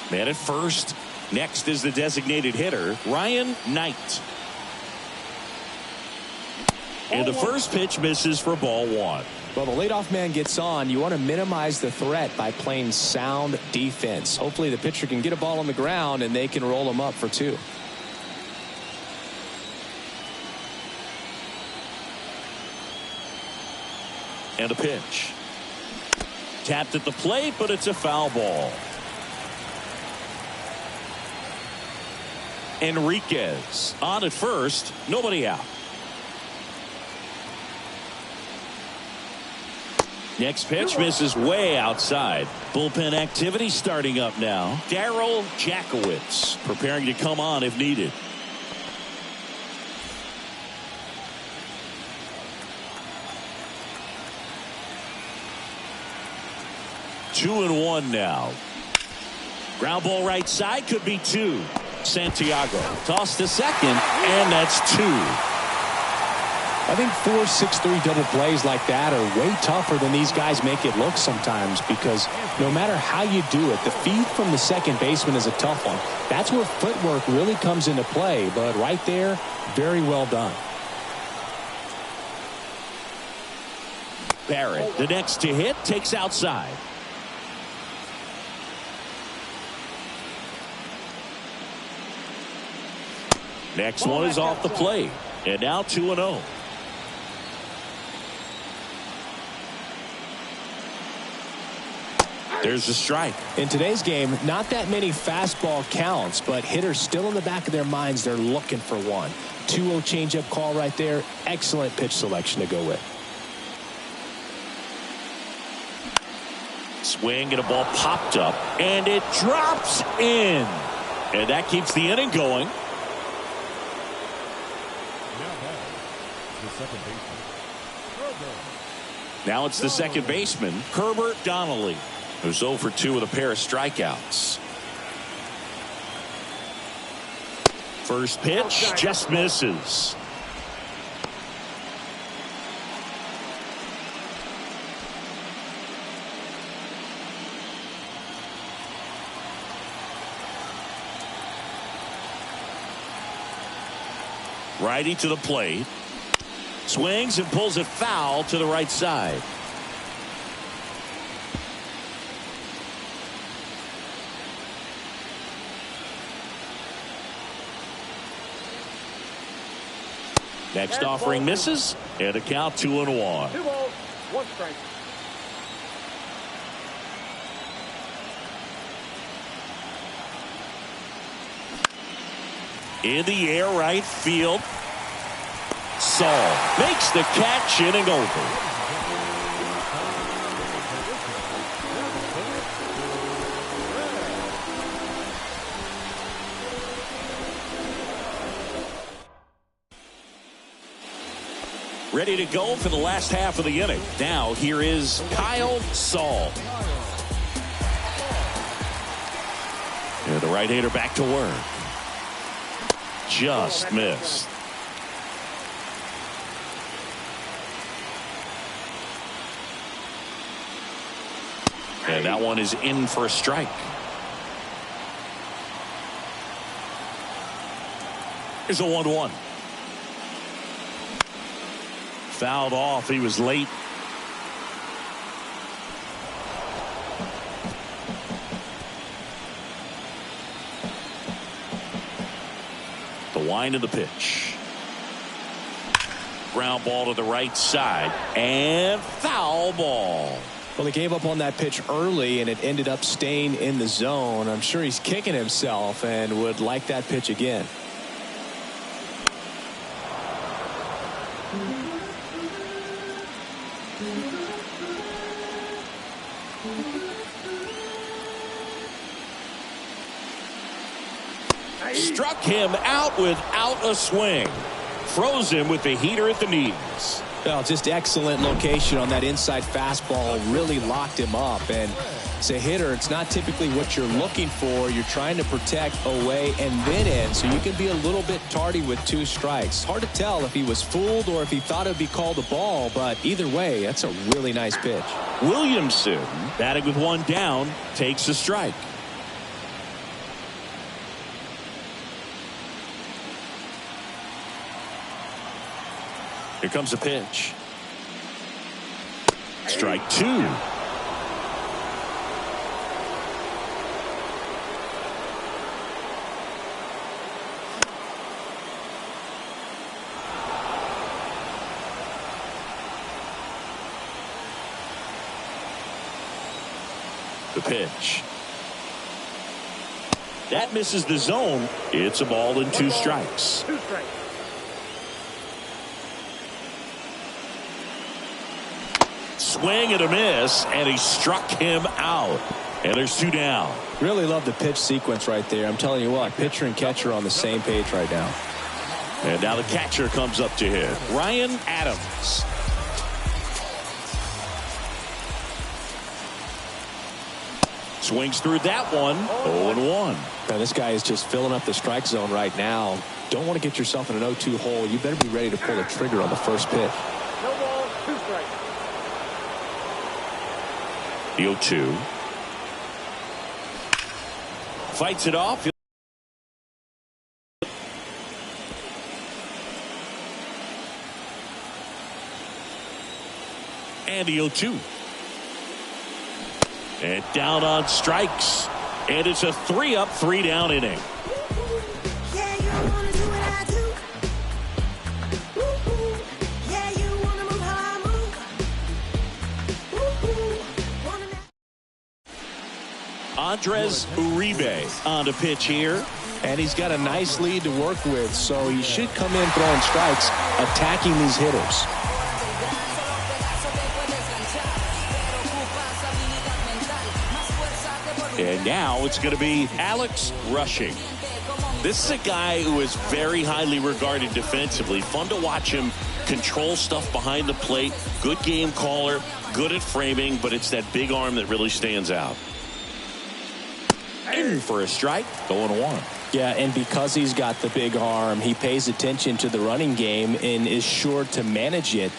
Man at first. Next is the designated hitter, Ryan Knight. And the first pitch misses for ball 1. Well, the leadoff man gets on. You want to minimize the threat by playing sound defense. Hopefully the pitcher can get a ball on the ground and they can roll him up for 2. And a pitch. Tapped at the plate, but it's a foul ball. Enriquez on at first. Nobody out. Next pitch misses way outside. Bullpen activity starting up now. Daryl Jackowitz preparing to come on if needed. Two and one now. Ground ball right side, could be 2. Santiago tossed to second, and that's 2. I think 4-6-3 double plays like that are way tougher than these guys make it look sometimes, because no matter how you do it, the feed from the second baseman is a tough one. That's where footwork really comes into play, but right there, very well done. Barrett, the next to hit, takes outside. Next one is off the plate, and now 2-0. There's a strike. In today's game, not that many fastball counts, but hitters still in the back of their minds, they're looking for one. 2-0 changeup call right there. Excellent pitch selection to go with. Swing and a ball popped up, and it drops in. And that keeps the inning going. Now it's the second baseman, Herbert Donnelly, who's 0 for 2 with a pair of strikeouts. First pitch just misses. Righty to the plate. Swings and pulls it foul to the right side. Next offering misses, and a count 2-1. 2 balls, 1 strike. In the air, right field. Saul makes the catch, inning over. Ready to go for the last half of the inning. Now here is Kyle Saul. And the right-hander back to work. Just missed. And that one is in for a strike. Here's a 1-1. Fouled off. He was late. The wind of the pitch. Ground ball to the right side. And foul ball. Well, he gave up on that pitch early, and it ended up staying in the zone. I'm sure he's kicking himself and would like that pitch again. Struck him out without a swing. Froze him with the heater at the knees. Well, just excellent location on that inside fastball. Really locked him up. And as a hitter, it's not typically what you're looking for. You're trying to protect away and then in, so you can be a little bit tardy with 2 strikes. Hard to tell if he was fooled or if he thought it would be called a ball, but either way, that's a really nice pitch. Williamson, batting with 1 down, takes a strike. Here comes a pitch. Strike 2. The pitch. That misses the zone. It's a ball and 2 strikes. 2 strikes. Swing and a miss, and he struck him out. And there's 2 down. Really love the pitch sequence right there. I'm telling you what, pitcher and catcher on the same page right now. And now the catcher comes up to hit. Ryan Adams. Swings through that one. 0-1. Now, this guy is just filling up the strike zone right now. Don't want to get yourself in an 0-2 hole. You better be ready to pull the trigger on the first pitch. No ball, 2 strikes. The 0-2. Fights it off. And the 0-2. And down on strikes. And it's a 3-up, 3-down inning. Yeah, you wanna do what I do. Woo-hoo. Yeah, you wanna move how I move. Woo-hoo. Wanna Andres Uribe on the pitch here. And he's got a nice lead to work with, so he should come in throwing strikes, attacking these hitters. And now it's going to be Alex Rushing. This is a guy who is very highly regarded defensively. Fun to watch him control stuff behind the plate. Good game caller, good at framing, but it's that big arm that really stands out. In for a strike, 0-1. Yeah, and because he's got the big arm, he pays attention to the running game and is sure to manage it.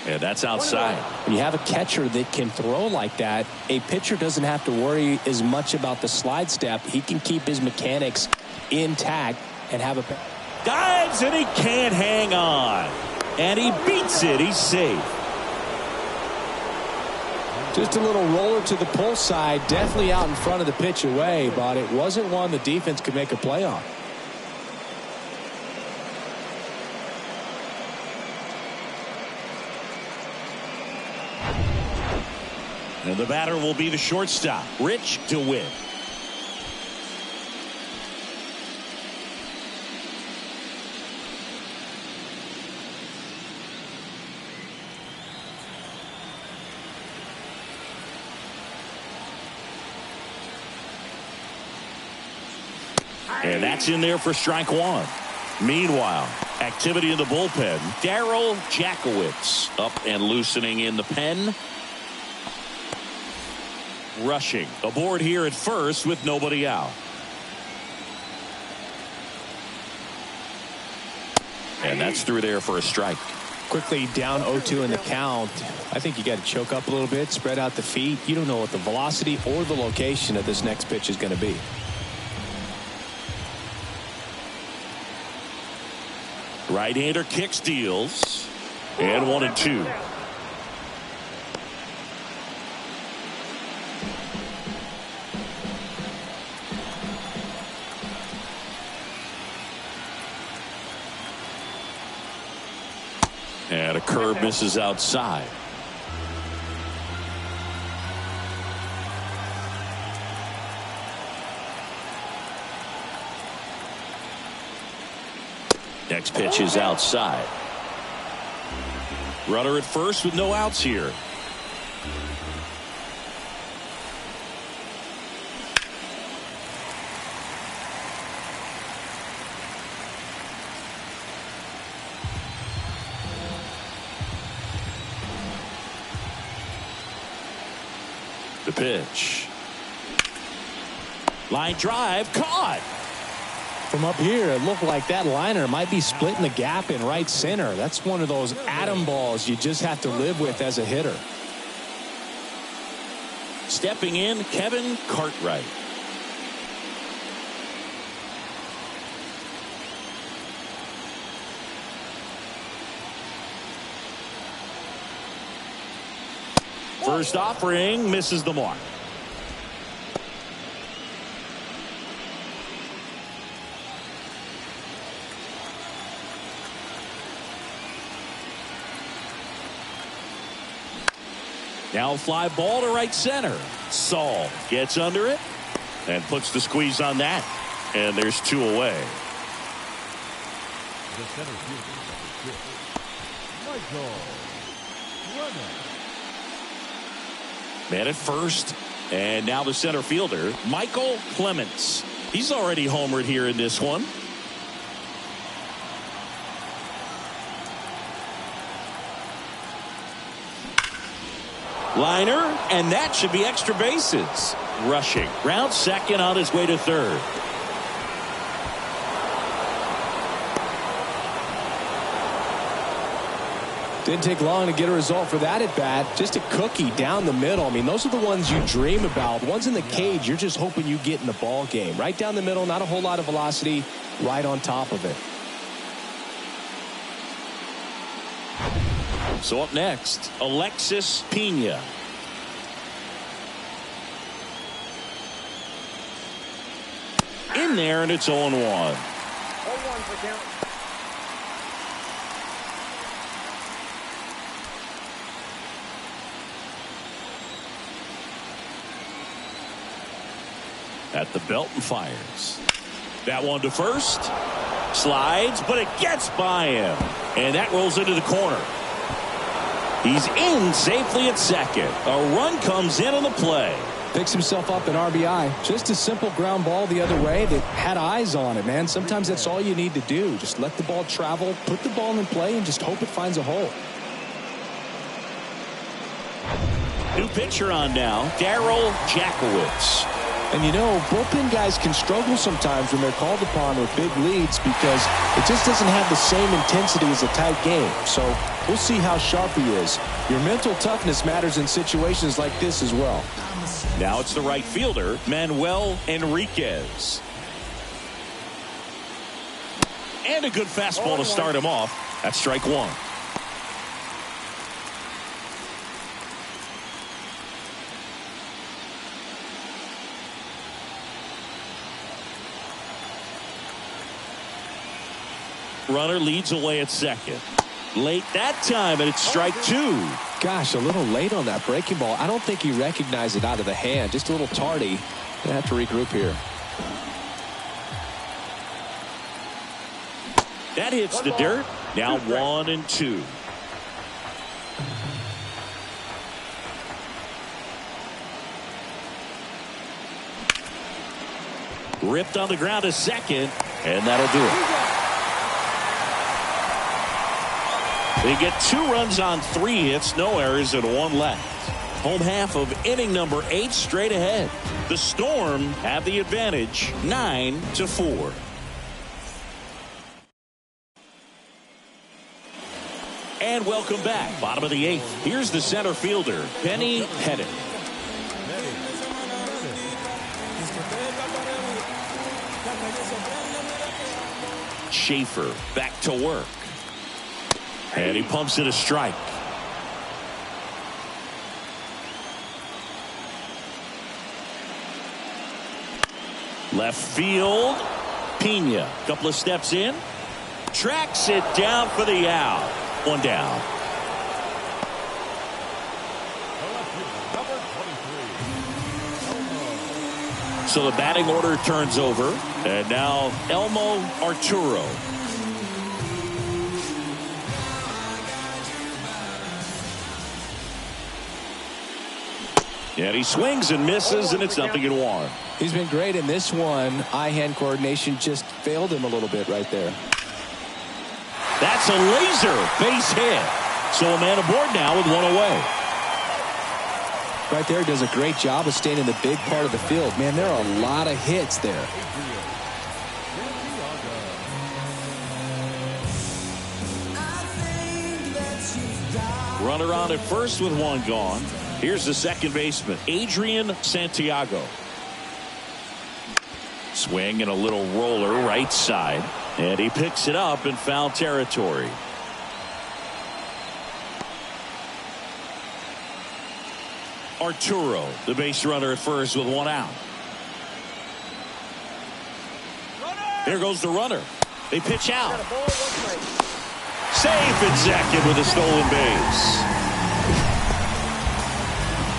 And that's outside. When you have a catcher that can throw like that, a pitcher doesn't have to worry as much about the slide step. He can keep his mechanics intact and have a... Dives, and he can't hang on. And he beats it. He's safe. Just a little roller to the pull side, definitely out in front of the pitch away, but it wasn't one the defense could make a play on. And the batter will be the shortstop, Rich DeWitt. And that's in there for strike one. Meanwhile, activity in the bullpen. Daryl Jackowitz up and loosening in the pen. Rushing aboard here at first with nobody out. And that's through there for a strike. Quickly down 0-2 in the count. I think you got to choke up a little bit, spread out the feet. You don't know what the velocity or the location of this next pitch is going to be. Right-hander kicks, deals, and 1-2. And a curve misses outside. Next pitch is outside. Runner at first with no outs here. The pitch. Line drive, caught. From up here, it looked like that liner might be splitting the gap in right center. That's one of those atom balls you just have to live with as a hitter. Stepping in, Kevin Cartwright. First offering misses the mark. Now fly ball to right center. Saul gets under it and puts the squeeze on that. And there's two away. The center fielder, Michael Clemens. Man at first. And now the center fielder, Michael Clemens. He's already homered here in this one. Liner, and that should be extra bases. Rushing. Round second on his way to third. Didn't take long to get a result for that at bat. Just a cookie down the middle. I mean, those are the ones you dream about. Ones in the cage, you're just hoping you get in the ball game. Right down the middle, not a whole lot of velocity, right on top of it. So up next, Alexis Pena. In there, and it's 0-1. 0-1 for count. At the belt and fires. That one to first. Slides, but it gets by him. And that rolls into the corner. He's in safely at second. A run comes in on the play. Picks himself up an RBI. Just a simple ground ball the other way that had eyes on it, man. Sometimes that's all you need to do. Just let the ball travel, put the ball in play, and just hope it finds a hole. New pitcher on now, Daryl Jackowitz. And you know, bullpen guys can struggle sometimes when they're called upon with big leads because it just doesn't have the same intensity as a tight game. So we'll see how sharp he is. Your mental toughness matters in situations like this as well. Now it's the right fielder, Manuel Enriquez. And a good fastball to start him off. That's strike one. Runner leads away at second. Late that time, and it's strike two. Gosh, a little late on that breaking ball. I don't think he recognized it out of the hand. Just a little tardy. Gonna have to regroup here. That hits the dirt. Now 1-2. Ripped on the ground to second, and that'll do it. They get 2 runs on 3 hits, no errors, and 1 left. Home half of inning number 8 straight ahead. The Storm have the advantage, 9-4. And welcome back. Bottom of the 8th. Here's the center fielder, Benny Pettit. Schaefer back to work. And he pumps it a strike. Left field. Pena. Couple of steps in. Tracks it down for the out. 1 down. So the batting order turns over. And now Elmo Arturo. And he swings and misses, and it's 0-1. He's been great in this one. Eye-hand coordination just failed him a little bit right there. That's a laser base hit. So a man aboard now with 1 away. Right there, does a great job of staying in the big part of the field. Man, there are a lot of hits there. Runner on at first with 1 gone. Here's the second baseman, Adrian Santiago. Swing and a little roller right side. And he picks it up in foul territory. Arturo, the base runner at first with 1 out. There goes the runner. They pitch out. Safe at second with a stolen base.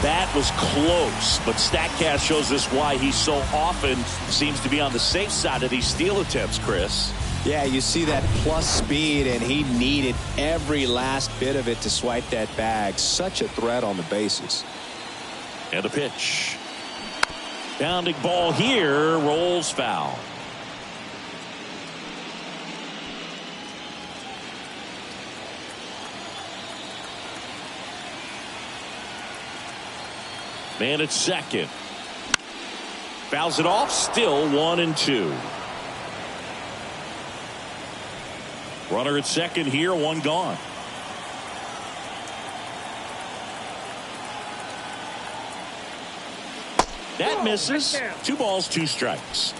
That was close, but StatCast shows us why he so often seems to be on the safe side of these steal attempts, Chris. Yeah, you see that plus speed, and he needed every last bit of it to swipe that bag. Such a threat on the bases. And the pitch. Bounding ball here, rolls foul. Man at second. Fouls it off, still 1-2. Runner at second here, 1 gone. That misses. 2 balls, 2 strikes.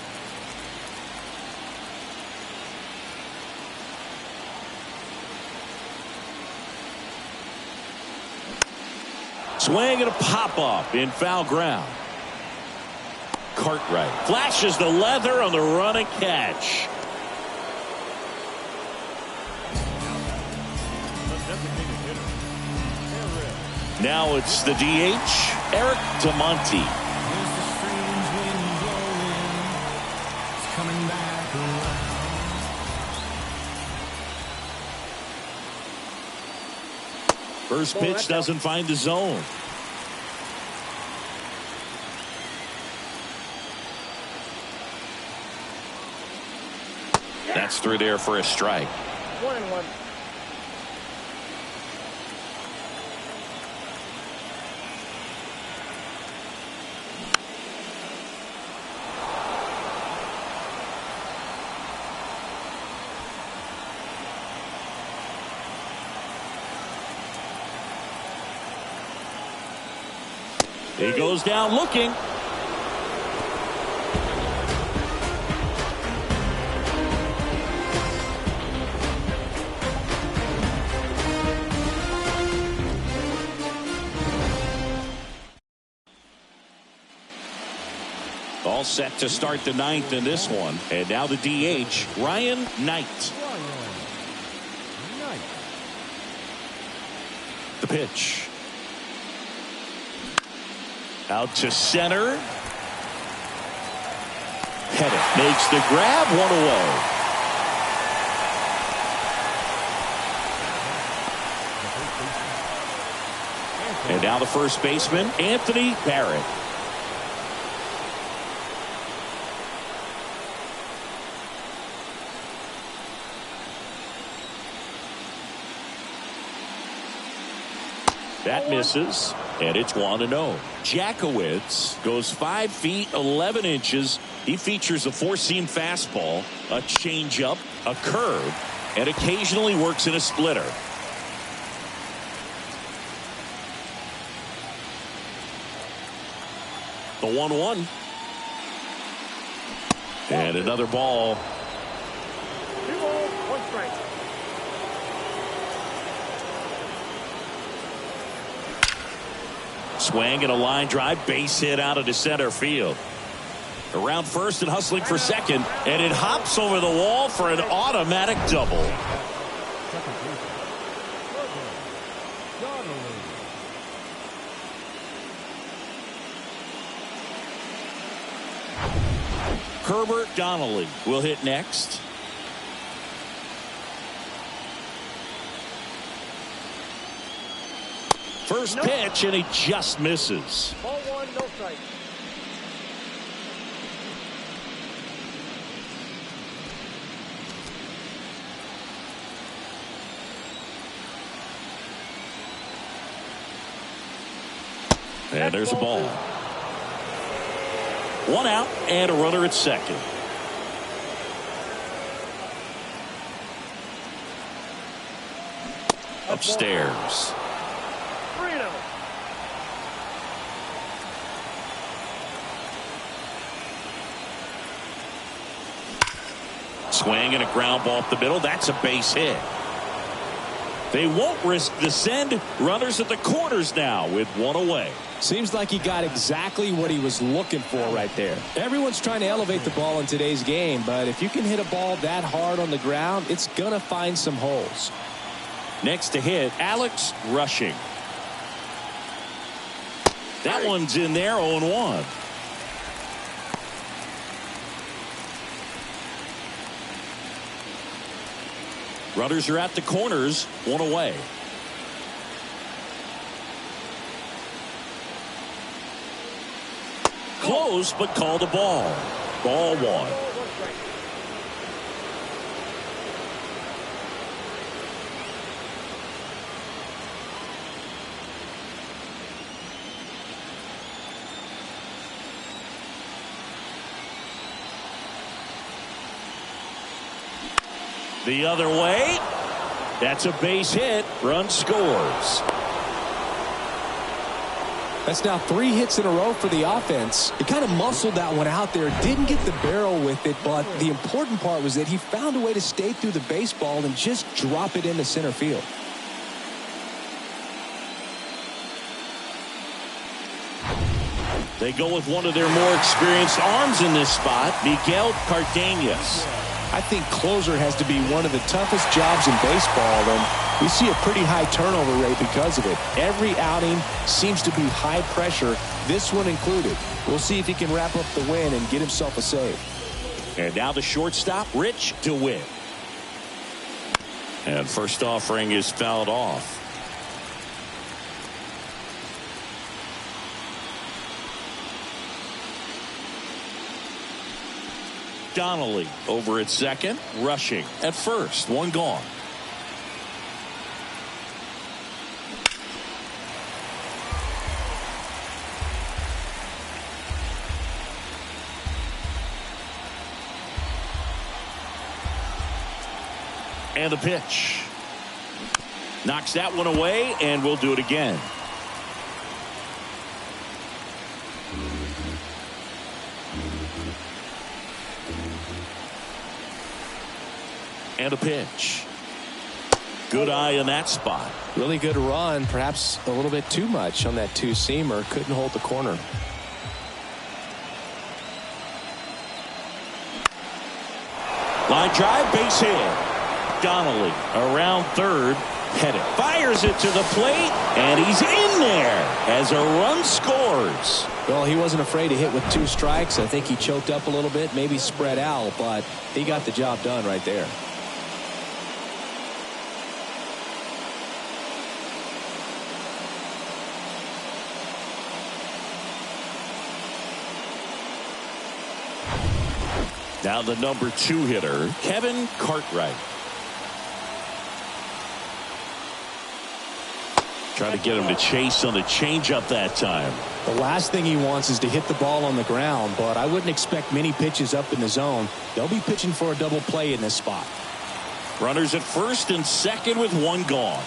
Swing and a pop-up in foul ground. Cartwright flashes the leather on the run and catch. Now it's the DH, Eric Tamonte. First pitch doesn't find the zone. That's through there for a strike. 1-1. He goes down looking. All set to start the ninth in this one. And now the DH, Ryan Knight. The pitch. Out to center. Pettit makes the grab, one away. And now the first baseman, Anthony Barrett. That misses, and it's 1-0. Jackowitz goes 5 feet 11 inches. He features a four-seam fastball, a changeup, a curve, and occasionally works in a splitter. The 1-1. And another ball. 2 balls, 1 strike. Swing and a line drive, base hit out into center field. Around first and hustling for second, and it hops over the wall for an automatic double. Herbert Donnelly will hit next. First pitch, and he just misses. Ball 1, no strike. And there's a ball. 1 out and a runner at second. Upstairs. 3-0. Swing and a ground ball up the middle. That's a base hit. They won't risk the send. Runners at the corners now with 1 away. Seems like he got exactly what he was looking for right there. Everyone's trying to elevate the ball in today's game, but if you can hit a ball that hard on the ground, it's going to find some holes. Next to hit, Alex Rushing. That one's in there, 0-1. Runners are at the corners, 1 away. Close, but called a ball. Ball 1. The other way. That's a base hit. Run scores. That's now 3 hits in a row for the offense. It kind of muscled that one out there. Didn't get the barrel with it, but the important part was that he found a way to stay through the baseball and just drop it into center field. They go with one of their more experienced arms in this spot, Miguel Cardenas. I think closer has to be one of the toughest jobs in baseball, and we see a pretty high turnover rate because of it. Every outing seems to be high pressure, this one included. We'll see if he can wrap up the win and get himself a save. And now the shortstop, Rich DeWitt. And first offering is fouled off. Donnelly over at second, rushing at first, one gone. And the pitch. Knocks that one away, and we'll do it again. And a pitch. Good eye in that spot. Really good run, perhaps a little bit too much on that two-seamer. Couldn't hold the corner. Line drive, base hit. Donnelly around third, headed. Fires it to the plate, and he's in there as a run scores. Well, he wasn't afraid to hit with 2 strikes. I think he choked up a little bit, maybe spread out, but he got the job done right there. Now the number 2 hitter, Kevin Cartwright. Trying to get him to chase on the changeup that time. The last thing he wants is to hit the ball on the ground, but I wouldn't expect many pitches up in the zone. They'll be pitching for a double play in this spot. Runners at first and second with 1 gone.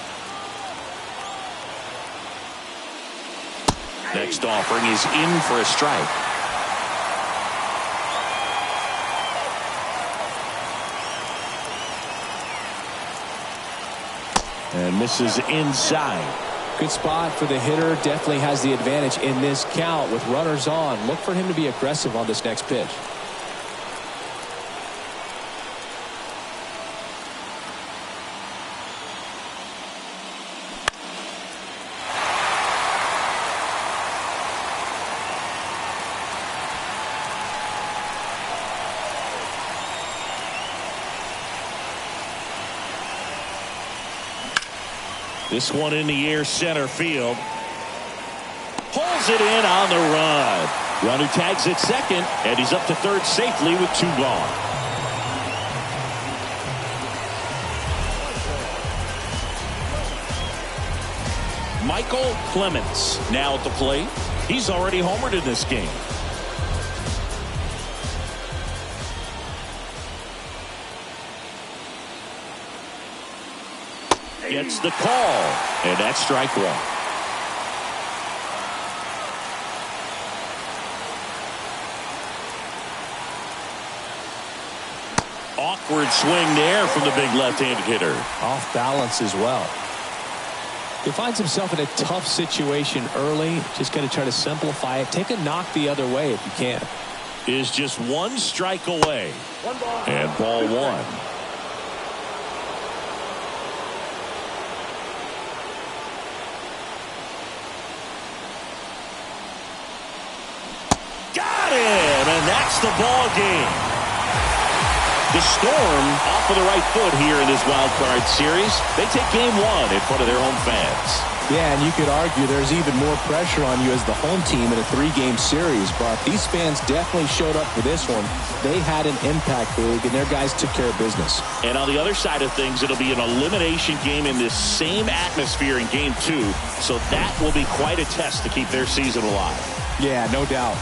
Next offering is in for a strike. And misses inside. Good spot for the hitter. Definitely has the advantage in this count with runners on. Look for him to be aggressive on this next pitch. This one in the air, center field. Pulls it in on the run. Runner tags at second, and he's up to third safely with 2 gone. Michael Clemens now at the plate. He's already homered in this game. Gets the call, and that's strike 1. Awkward swing there from the big left-handed hitter. Off balance as well. He finds himself in a tough situation early. Just got to try to simplify it. Take a knock the other way if you can. Is just 1 strike away. 1 ball. And ball 1. And that's the ball game. The Storm off of the right foot here in this wild card series. They take game 1 in front of their home fans. Yeah, and you could argue there's even more pressure on you as the home team in a 3-game series, but these fans definitely showed up for this one. They had an impact league, and their guys took care of business. And on the other side of things, it'll be an elimination game in this same atmosphere in game 2, so that will be quite a test to keep their season alive. Yeah, no doubt.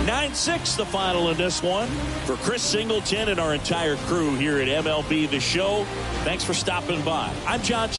9-6 the final in this one. For Chris Singleton and our entire crew here at MLB The Show, thanks for stopping by. I'm John